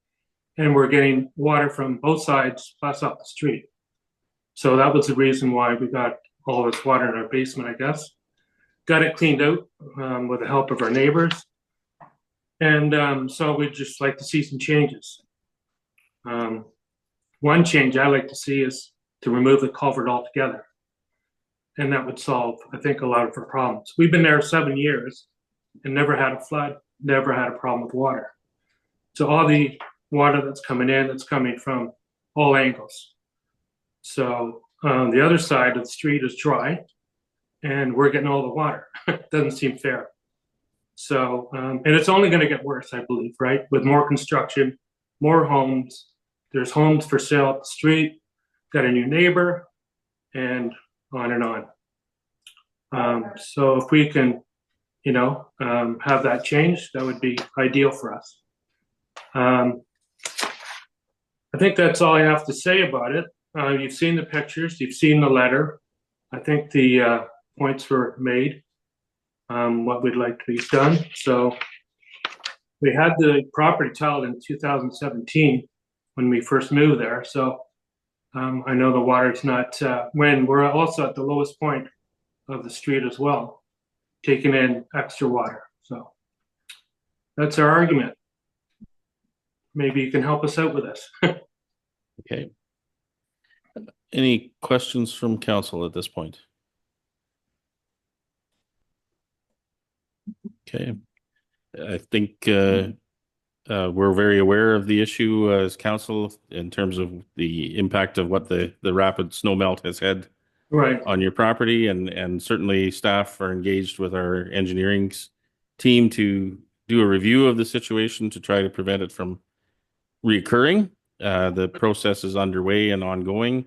and we're getting water from both sides plus up the street. So that was the reason why we got all this water in our basement, I guess. Got it cleaned out with the help of our neighbors. And so we'd just like to see some changes. One change I like to see is to remove the culvert altogether. And that would solve, I think, a lot of our problems. We've been there 7 years and never had a flood, never had a problem with water. So all the water that's coming in, that's coming from all angles. So the other side of the street is dry and we're getting all the water. Doesn't seem fair. So, and it's only going to get worse, I believe, right? With more construction, more homes. There's homes for sale up the street, got a new neighbor, and on and on. So if we can, have that change, that would be ideal for us. I think that's all I have to say about it. You've seen the pictures, you've seen the letter. I think the points were made, what we'd like to be done. So we had the property tiled in 2017 when we first moved there. So I know the water's not, when we're also at the lowest point of the street as well, taking in extra water. So that's our argument. Maybe you can help us out with this. Okay. Any questions from council at this point? Okay. I think we're very aware of the issue as council in terms of the impact of what the rapid snow melt has had Right. on your property, and certainly staff are engaged with our engineering team to do a review of the situation to try to prevent it from reoccurring. The process is underway and ongoing.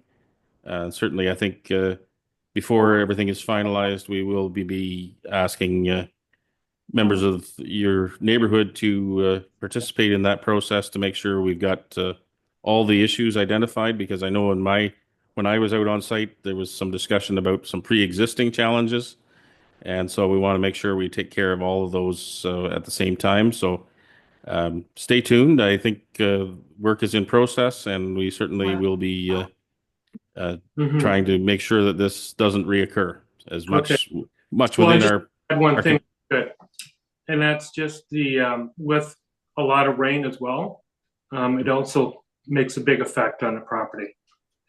Certainly, I think before everything is finalized, we will be asking members of your neighborhood to participate in that process to make sure we've got all the issues identified, because I know when I was out on site, there was some discussion about some pre-existing challenges. And so we want to make sure we take care of all of those at the same time. So stay tuned. I think work is in process, and we certainly will be trying to make sure that this doesn't reoccur as much Well, I within just our. had one thing, and that's just the with a lot of rain as well. It also makes a big effect on the property,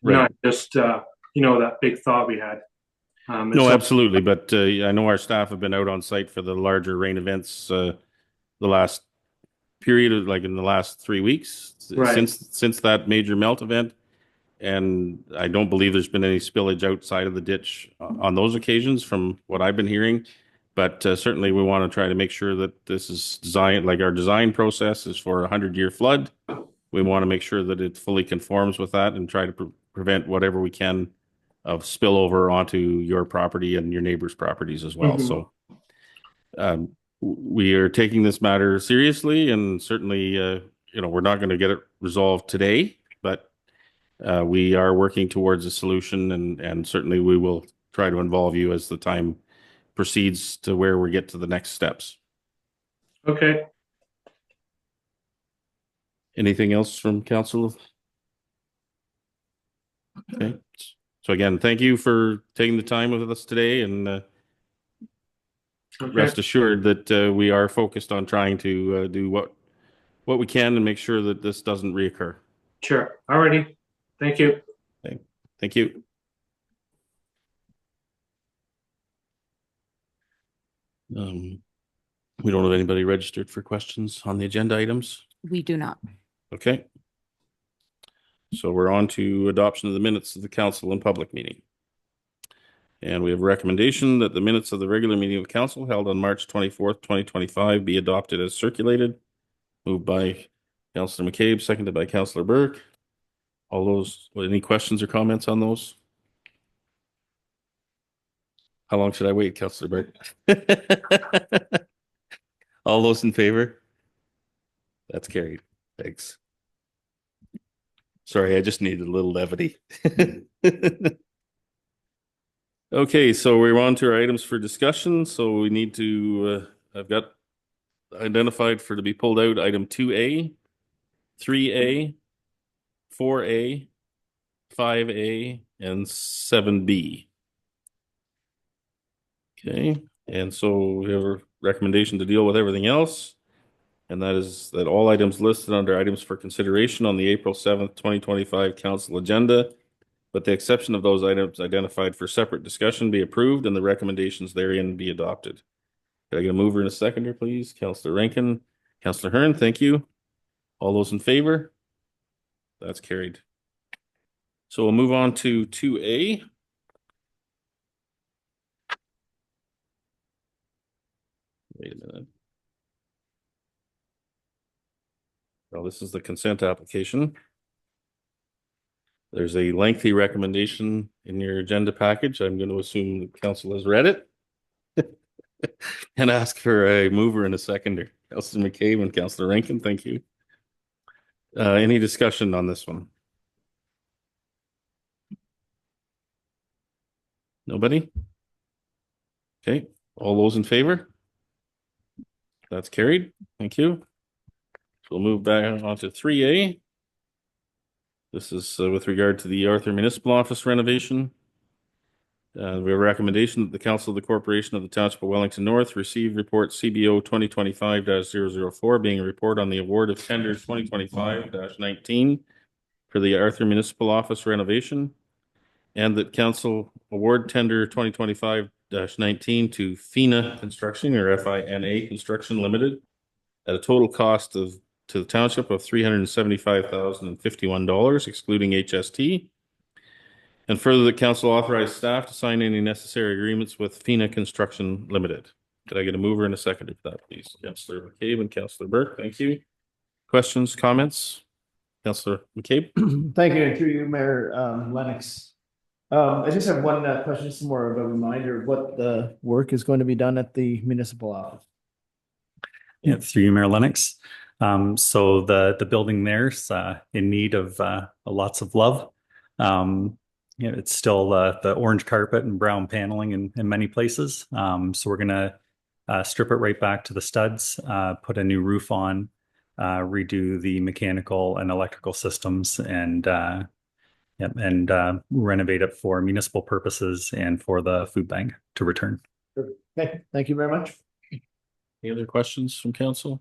Right. not just that big thaw we had. No, absolutely. But I know our staff have been out on site for the larger rain events the last period, like in the last 3 weeks Right. since that major melt event. And I don't believe there's been any spillage outside of the ditch on those occasions from what I've been hearing. But certainly we want to try to make sure that this is designed, like our design process is for a 100-year flood. We want to make sure that it fully conforms with that and try to prevent whatever we can of spillover onto your property and your neighbors' properties as well. So we are taking this matter seriously, and certainly, we're not going to get it resolved today, but we are working towards a solution, and certainly we will try to involve you as the time proceeds to where we get to the next steps. Okay. Anything else from council? Okay. So again, thank you for taking the time with us today, and rest assured that we are focused on trying to do what we can and make sure that this doesn't reoccur. Sure. Alrighty. Thank you. Okay. Thank you. We don't have anybody registered for questions on the agenda items. We do not. Okay. So we're on to adoption of the minutes of the council and public meeting. And we have a recommendation that the minutes of the regular meeting of council held on March 24th, 2025 be adopted as circulated. Moved by Councillor McCabe, seconded by Councillor Burke. All those, any questions or comments on those? How long should I wait, Councillor Burke? All those in favor? That's carried. Thanks. Sorry, I just needed a little levity. Okay, so we're on to our items for discussion. So we need to, I've got identified for to be pulled out item 2A, 3A, 4A, 5A, and 7B. Okay, and so we have a recommendation to deal with everything else. And that is that all items listed under items for consideration on the April 7th, 2025 council agenda, but the exception of those items identified for separate discussion, be approved and the recommendations therein be adopted. Can I get a mover and a seconder, please? Councillor Rankin, Councillor Hearn, thank you. All those in favor? That's carried. So we'll move on to 2A. Wait a minute. Well, this is the consent application. There's a lengthy recommendation in your agenda package. I'm going to assume the council has read it and ask for a mover and a seconder. Councillor McCabe and Councillor Rankin, thank you. Any discussion on this one? Nobody? Okay, all those in favor? That's carried. Thank you. So we'll move back on to 3A. This is with regard to the Arthur Municipal Office renovation. We have a recommendation that the Council of the Corporation of the Township of Wellington North receive report CBO 2025-004, being a report on the award of tender 2025-19 for the Arthur Municipal Office renovation, and that Council award tender 2025-19 to FINA Construction, or FINA Construction Limited, at a total cost of to the township of $375,051, excluding HST. And further, the council authorized staff to sign any necessary agreements with FINA Construction Limited. Could I get a mover and a seconder for that, please? Councillor McCabe and Councillor Burke, thank you. Questions, comments? Councillor McCabe? Thank you, and through you, Mayor Lennox. I just have one question, just more of a reminder of what the work is going to be done at the municipal office. Yeah, through you, Mayor Lennox. So the building there's in need of lots of love. It's still the orange carpet and brown paneling in many places. So we're gonna strip it right back to the studs, put a new roof on, redo the mechanical and electrical systems, and renovate it for municipal purposes and for the food bank to return. Okay, thank you very much. Any other questions from council?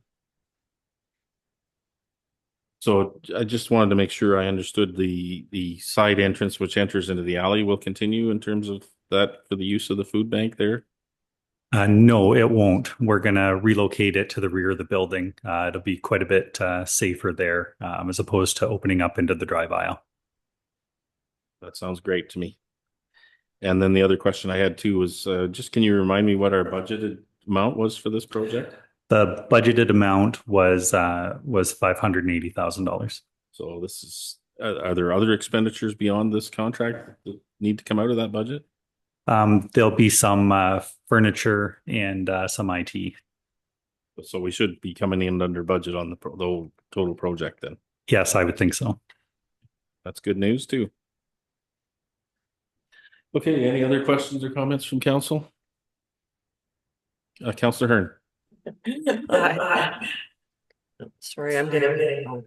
So I just wanted to make sure I understood the side entrance which enters into the alley will continue in terms of that for the use of the food bank there? No, it won't. We're going to relocate it to the rear of the building. It'll be quite a bit safer there as opposed to opening up into the drive aisle. That sounds great to me. And then the other question I had too was just can you remind me what our budgeted amount was for this project? The budgeted amount was $580,000. So this is, are there other expenditures beyond this contract that need to come out of that budget? There'll be some furniture and some IT. So we should be coming in under budget on the whole total project then. Yes, I would think so. That's good news too. Okay, any other questions or comments from council? Councillor Hearn. Sorry, I'm getting.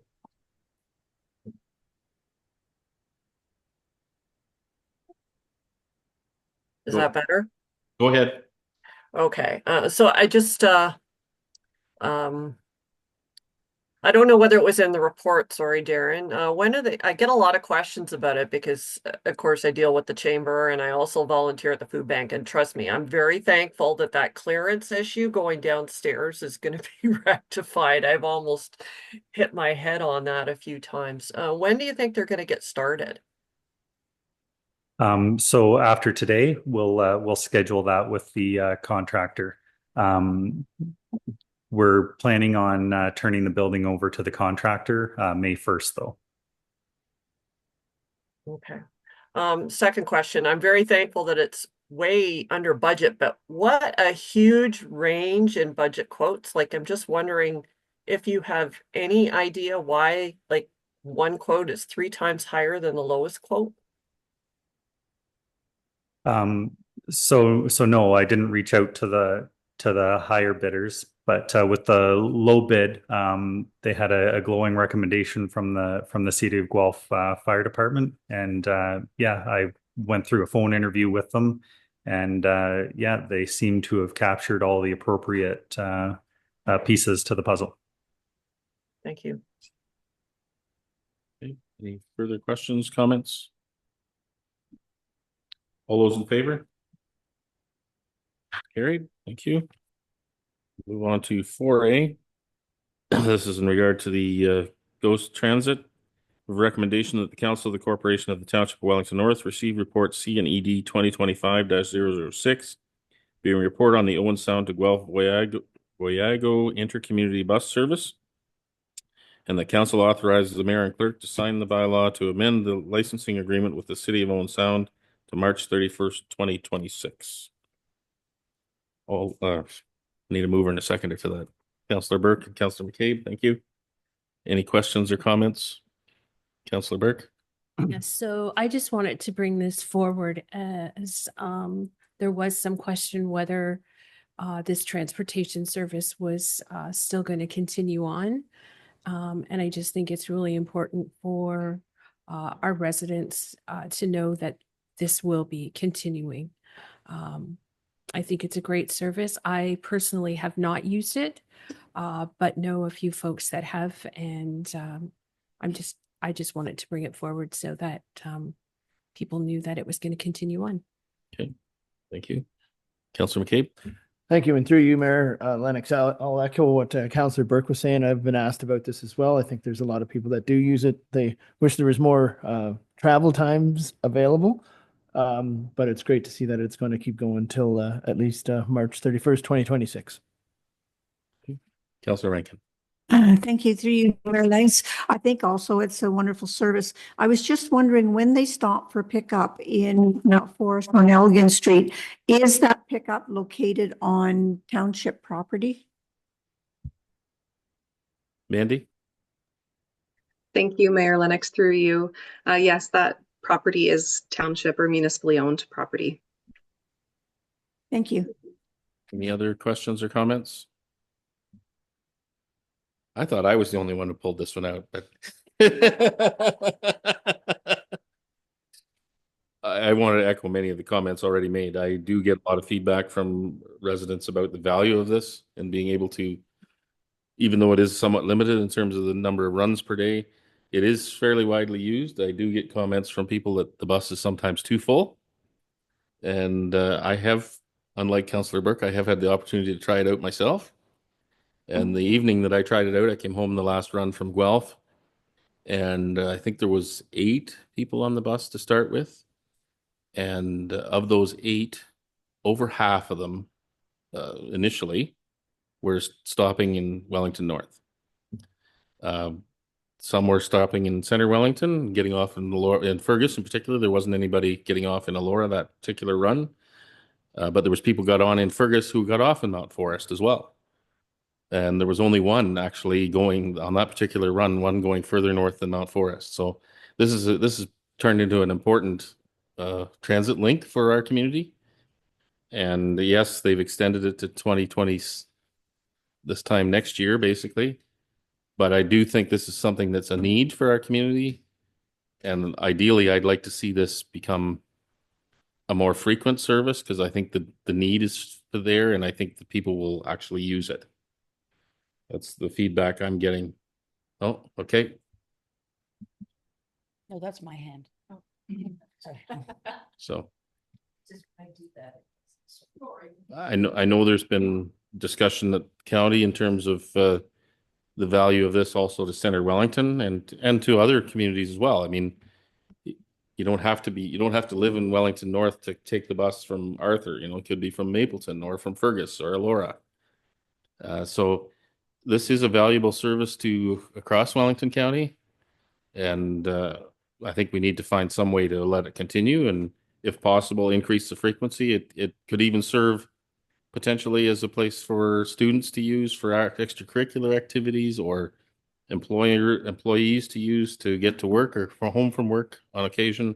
Is that better? Go ahead. Okay, so I just I don't know whether it was in the report, sorry, Darren. When are they? I get a lot of questions about it because, of course, I deal with the chamber and I also volunteer at the food bank. And trust me, I'm very thankful that that clearance issue going downstairs is going to be rectified. I've almost hit my head on that a few times. When do you think they're going to get started? So after today, we'll schedule that with the contractor. We're planning on turning the building over to the contractor May 1st, though. Okay. Second question. I'm very thankful that it's way under budget, but what a huge range in budget quotes. Like, I'm just wondering, if you have any idea why, like, one quote is 3 times higher than the lowest quote? So no, I didn't reach out to the higher bidders, but with the low bid, they had a glowing recommendation from the City of Guelph Fire Department, and yeah, I went through a phone interview with them, and yeah, they seem to have captured all the appropriate pieces to the puzzle. Thank you. Okay. Any further questions, comments? All those in favor? Carried. Thank you. Move on to 4A. This is in regard to the Ghost Transit. Recommendation that the Council of the Corporation of the Township of Wellington North receive report C and ED 2025-006, being a report on the Owen Sound to Guelph Wayago intercommunity bus service. And the council authorizes the mayor and clerk to sign the bylaw to amend the licensing agreement with the City of Owen Sound to March 31st, 2026. All need a mover and a seconder to that. Councillor Burke and Councillor McCabe, thank you. Any questions or comments? Councillor Burke? Yes, so I just wanted to bring this forward as there was some question whether this transportation service was still going to continue on. And I just think it's really important for our residents to know that this will be continuing. I think it's a great service. I personally have not used it, but know a few folks that have, and I just wanted to bring it forward so that people knew that it was going to continue on. Okay, thank you. Councillor McCabe? Thank you. And through you, Mayor Lennox, I'll echo what Councillor Burke was saying. I've been asked about this as well. I think there's a lot of people that do use it. They wish there was more travel times available. But it's great to see that it's going to keep going till at least March 31st, 2026. Councillor Rankin? Thank you, through you, Mayor Lennox. I think also it's a wonderful service. I was just wondering, when they stop for pickup in Mount Forest on Elgin Street, is that pickup located on township property? Mandy? Thank you, Mayor Lennox, through you. Yes, that property is township or municipally owned property. Thank you. Any other questions or comments? I thought I was the only one who pulled this one out, but I wanted to echo many of the comments already made. I do get a lot of feedback from residents about the value of this and being able to, even though it is somewhat limited in terms of the number of runs per day, it is fairly widely used. I do get comments from people that the bus is sometimes too full. And I have, unlike Councillor Burke, I have had the opportunity to try it out myself. And the evening that I tried it out, I came home the last run from Guelph, and I think there was 8 people on the bus to start with. And of those 8, over half of them initially were stopping in Wellington North. Some were stopping in Center Wellington, getting off in Elora, in Fergus in particular. There wasn't anybody getting off in Elora that particular run, but there was people got on in Fergus who got off in Mount Forest as well. And there was only one actually going on that particular run, one going further north than Mount Forest. So this is turned into an important transit link for our community. And yes, they've extended it to 2020 this time next year, basically. But I do think this is something that's a need for our community. And ideally, I'd like to see this become a more frequent service, because I think the need is there, and I think the people will actually use it. That's the feedback I'm getting. Oh, okay. No, that's my hand. Oh. Sorry. So Just I do that. I know there's been discussion at the county in terms of the value of this also to Center Wellington and to other communities as well. I mean, you don't have to live in Wellington North to take the bus from Arthur. You know, it could be from Mapleton or from Fergus or Elora. So this is a valuable service to across Wellington County, and I think we need to find some way to let it continue, and if possible, increase the frequency. It could even serve potentially as a place for students to use for our extracurricular activities or employees to use to get to work or from home from work on occasion.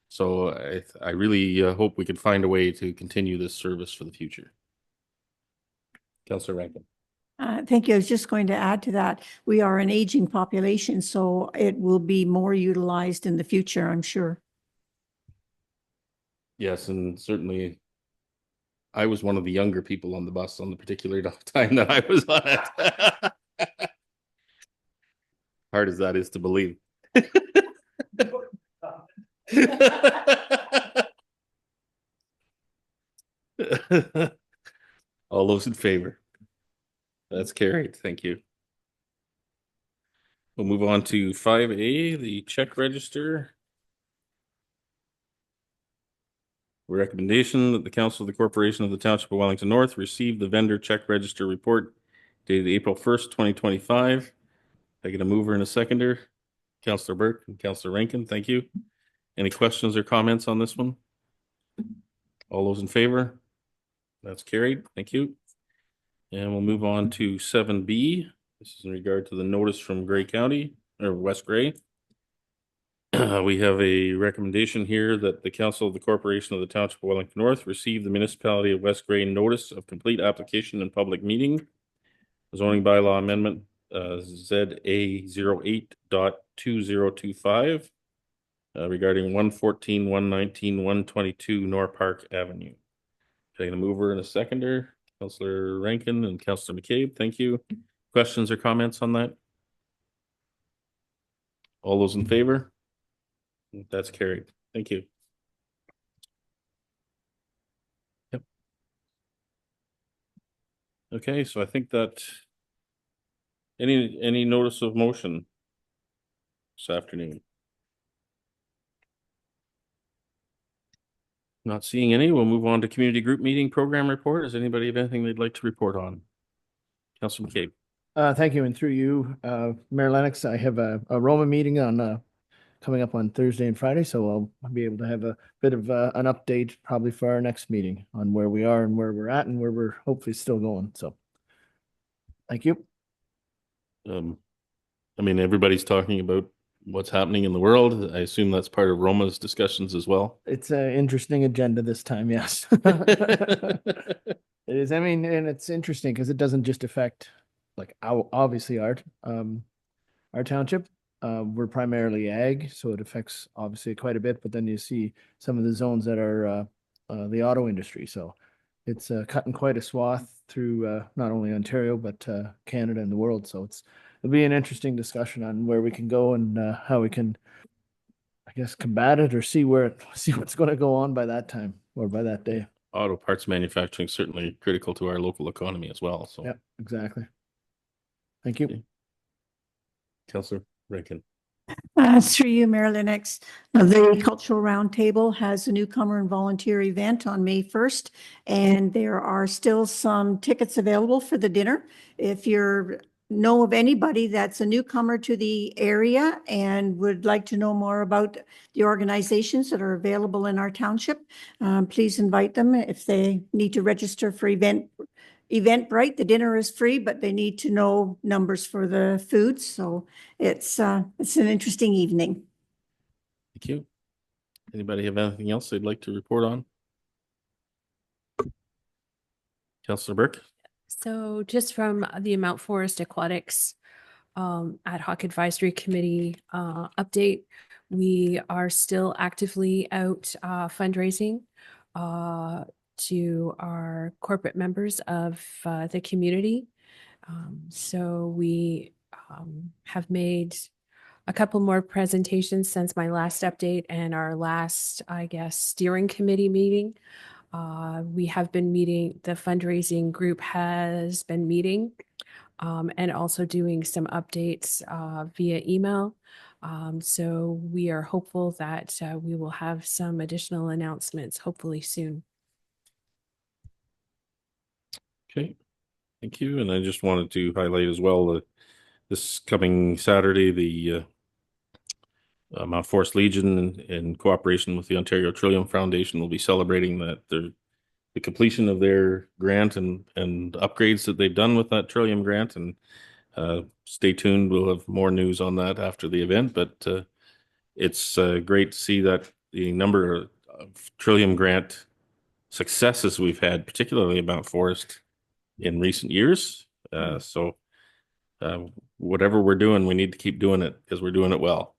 So I really hope we can find a way to continue this service for the future. Councillor Rankin. Thank you. I was just going to add to that. We are an aging population, so it will be more utilized in the future, I'm sure. Yes, and certainly I was one of the younger people on the bus on the particular time that I was on it. Hard as that is to believe. All those in favor? That's carried. Thank you. We'll move on to 5A, the check register. Recommendation that the Council of the Corporation of the Township of Wellington North receive the vendor check register report dated April 1st, 2025. I get a mover and a seconder. Councillor Burke and Councillor Rankin, thank you. Any questions or comments on this one? All those in favor? That's carried. Thank you. And we'll move on to 7B. This is in regard to the notice from Grey County or West Grey. We have a recommendation here that the Council of the Corporation of the Township of Wellington North receive the Municipality of West Grey notice of complete application in public meeting. Zoning bylaw amendment ZA 08.2025 regarding 114, 119, 122 North Park Avenue. Taking a mover and a seconder, Councillor Rankin and Councillor McCabe. Thank you. Questions or comments on that? All those in favor? That's carried. Thank you. Yep. Okay, so I think that any notice of motion this afternoon? Not seeing any. We'll move on to community group meeting program report. Does anybody have anything they'd like to report on? Councilor McCabe. Thank you. And through you, Mayor Lennox, I have a Roma meeting on coming up on Thursday and Friday, so I'll be able to have a bit of an update probably for our next meeting on where we are and where we're at and where we're hopefully still going. So thank you. I mean, everybody's talking about what's happening in the world. I assume that's part of Roma's discussions as well. It's an interesting agenda this time, yes. It is. I mean, and it's interesting because it doesn't just affect like obviously our township. We're primarily ag, so it affects obviously quite a bit, but then you see some of the zones that are the auto industry. So it's cutting quite a swath through not only Ontario, but Canada and the world. So it'll be an interesting discussion on where we can go and how we can, I guess, combat it or see what's going to go on by that time or by that day. Auto parts manufacturing is certainly critical to our local economy as well. So yeah, exactly. Thank you. Okay. Councillor Rankin. Through you, Mayor Lennox, the Cultural Roundtable has a newcomer and volunteer event on May 1st, and there are still some tickets available for the dinner. If you know of anybody that's a newcomer to the area and would like to know more about the organizations that are available in our township, please invite them. If they need to register for Eventbrite, the dinner is free, but they need to know numbers for the food. So it's an interesting evening. Thank you. Anybody have anything else they'd like to report on? Councillor Burke. So just from the Mount Forest Aquatics Ad Hoc Advisory Committee update, we are still actively out fundraising to our corporate members of the community. So we have made a couple more presentations since my last update and our last, I guess, steering committee meeting. We have been meeting, the fundraising group has been meeting and also doing some updates via email. So we are hopeful that we will have some additional announcements hopefully soon. Okay, thank you. And I just wanted to highlight as well that this coming Saturday, the Mount Forest Legion in cooperation with the Ontario Trillium Foundation will be celebrating their the completion of their grant and upgrades that they've done with that Trillium grant. And stay tuned. We'll have more news on that after the event, but it's great to see that the number of Trillium grant successes we've had, particularly at Mount Forest in recent years. So whatever we're doing, we need to keep doing it because we're doing it well.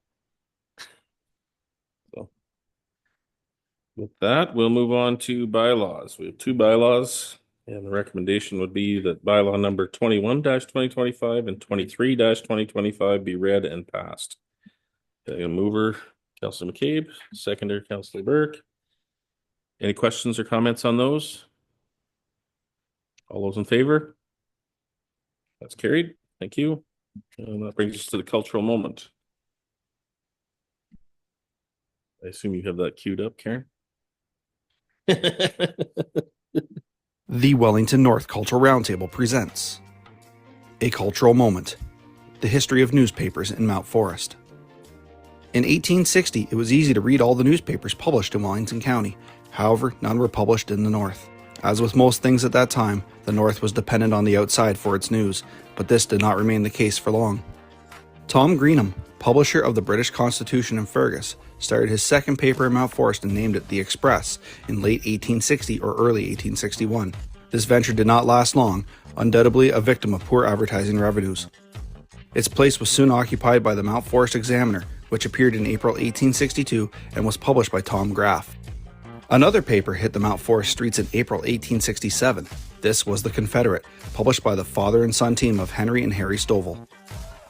So with that, we'll move on to bylaws. We have 2 bylaws, and the recommendation would be that bylaw number 21-2025 and 23-2025 be read and passed. Okay, a mover, Councillor McCabe, seconder, Councillor Burke. Any questions or comments on those? All those in favor? That's carried. Thank you. And that brings us to the cultural moment. I assume you have that queued up, Karen? The Wellington North Cultural Roundtable presents A Cultural Moment, the history of newspapers in Mount Forest. In 1860, it was easy to read all the newspapers published in Wellington County. However, none were published in the North. As with most things at that time, the North was dependent on the outside for its news, but this did not remain the case for long. Tom Greenham, publisher of the British Constitution in Fergus, started his second paper in Mount Forest and named it The Express in late 1860 or early 1861. This venture did not last long, undoubtedly a victim of poor advertising revenues. Its place was soon occupied by the Mount Forest Examiner, which appeared in April 1862 and was published by Tom Graff. Another paper hit the Mount Forest streets in April 1867. This was The Confederate, published by the father and son team of Henry and Harry Stovall.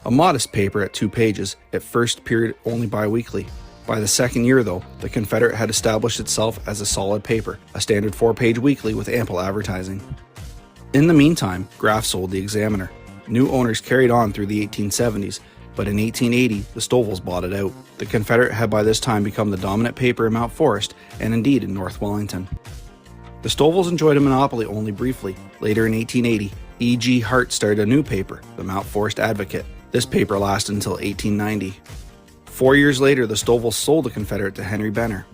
A modest paper at 2 pages, it first appeared only bi-weekly. By the second year, though, The Confederate had established itself as a solid paper, a standard 4-page weekly with ample advertising. In the meantime, Graff sold the Examiner. New owners carried on through the 1870s, but in 1880, the Stovalls bought it out. The Confederate had by this time become the dominant paper in Mount Forest, and indeed in North Wellington. The Stovalls enjoyed a monopoly only briefly. Later in 1880, E.G. Hart started a new paper, the Mount Forest Advocate. This paper lasted until 1890. 4 years later, the Stovalls sold the Confederate to Henry Benner.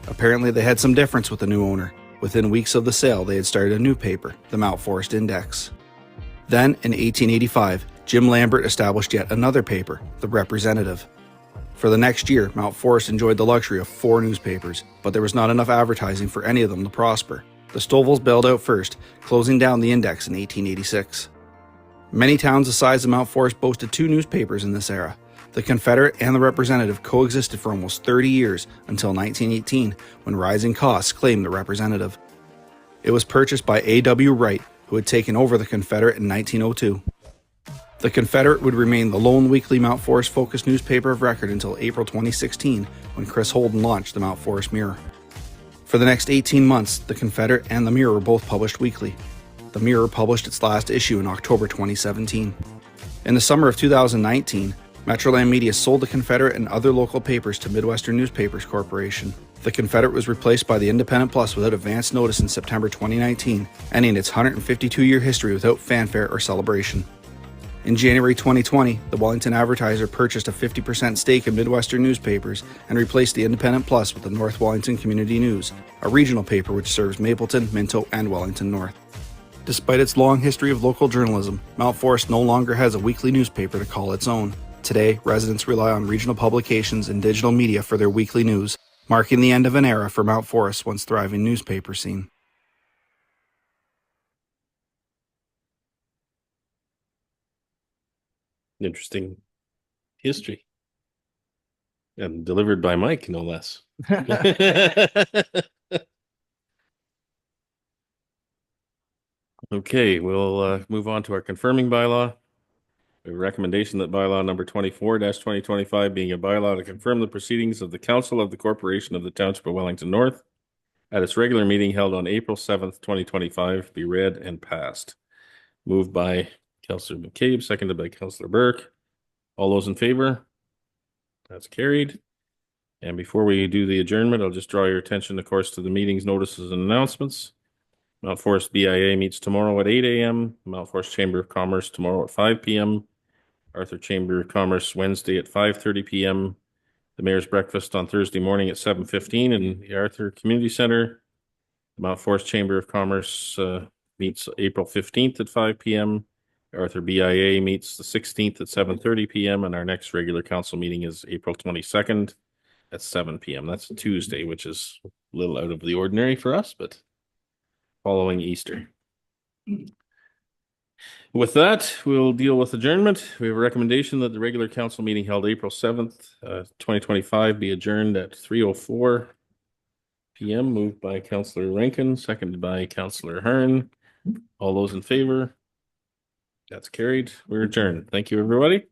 Apparently they had some difference with the new owner. Within weeks of the sale, they had started a new paper, the Mount Forest Index. Then, in 1885, Jim Lambert established yet another paper, the Representative. For the next year, Mount Forest enjoyed the luxury of 4 newspapers, but there was not enough advertising for any of them to prosper. The Stovalls bailed out first, closing down the Index in 1886. Many towns the size of Mount Forest boasted 2 newspapers in this era. The Confederate and the Representative coexisted for almost 30 years until 1918, when rising costs claimed the Representative. It was purchased by A.W. Wright, who had taken over the Confederate in 1902. The Confederate would remain the lone weekly Mount Forest-focused newspaper of record until April 2016, when Chris Holden launched the Mount Forest Mirror. For the next 18 months, the Confederate and the Mirror were both published weekly. The Mirror published its last issue in October 2017. In the summer of 2019, Metroland Media sold the Confederate and other local papers to Midwestern Newspapers Corporation. The Confederate was replaced by the Independent Plus without advance notice in September 2019, ending its 152-year history without fanfare or celebration. In January 2020, the Wellington Advertiser purchased a 50% stake in Midwestern Newspapers and replaced the Independent Plus with the North Wellington Community News, a regional paper which serves Mapleton, Minto, and Wellington North. Despite its long history of local journalism, Mount Forest no longer has a weekly newspaper to call its own. Today, residents rely on regional publications and digital media for their weekly news, marking the end of an era for Mount Forest's once thriving newspaper scene. Interesting history. And delivered by Mike, no less. Okay, we'll move on to our confirming bylaw. A recommendation that bylaw number 24-2025 being a bylaw to confirm the proceedings of the Council of the Corporation of the Township of Wellington North at its regular meeting held on April 7th, 2025 be read and passed. Moved by Councillor McCabe, seconded by Councillor Burke. All those in favor? That's carried. And before we do the adjournment, I'll just draw your attention, of course, to the meetings, notices, and announcements. Mount Forest BIA meets tomorrow at 8 a.m. Mount Forest Chamber of Commerce tomorrow at 5 p.m. Arthur Chamber of Commerce Wednesday at 5:30 p.m. The Mayor's Breakfast on Thursday morning at 7:15 in the Arthur Community Center. Mount Forest Chamber of Commerce meets April 15th at 5 p.m. Arthur BIA meets the 16th at 7:30 p.m. and our next regular council meeting is April 22nd at 7 p.m. That's a Tuesday, which is a little out of the ordinary for us, but following Easter. With that, we'll deal with adjournment. We have a recommendation that the regular council meeting held April 7th, 2025 be adjourned at 3:04 p.m. Moved by Councillor Rankin, seconded by Councillor Hearn. All those in favor? That's carried. We're adjourned. Thank you, everybody.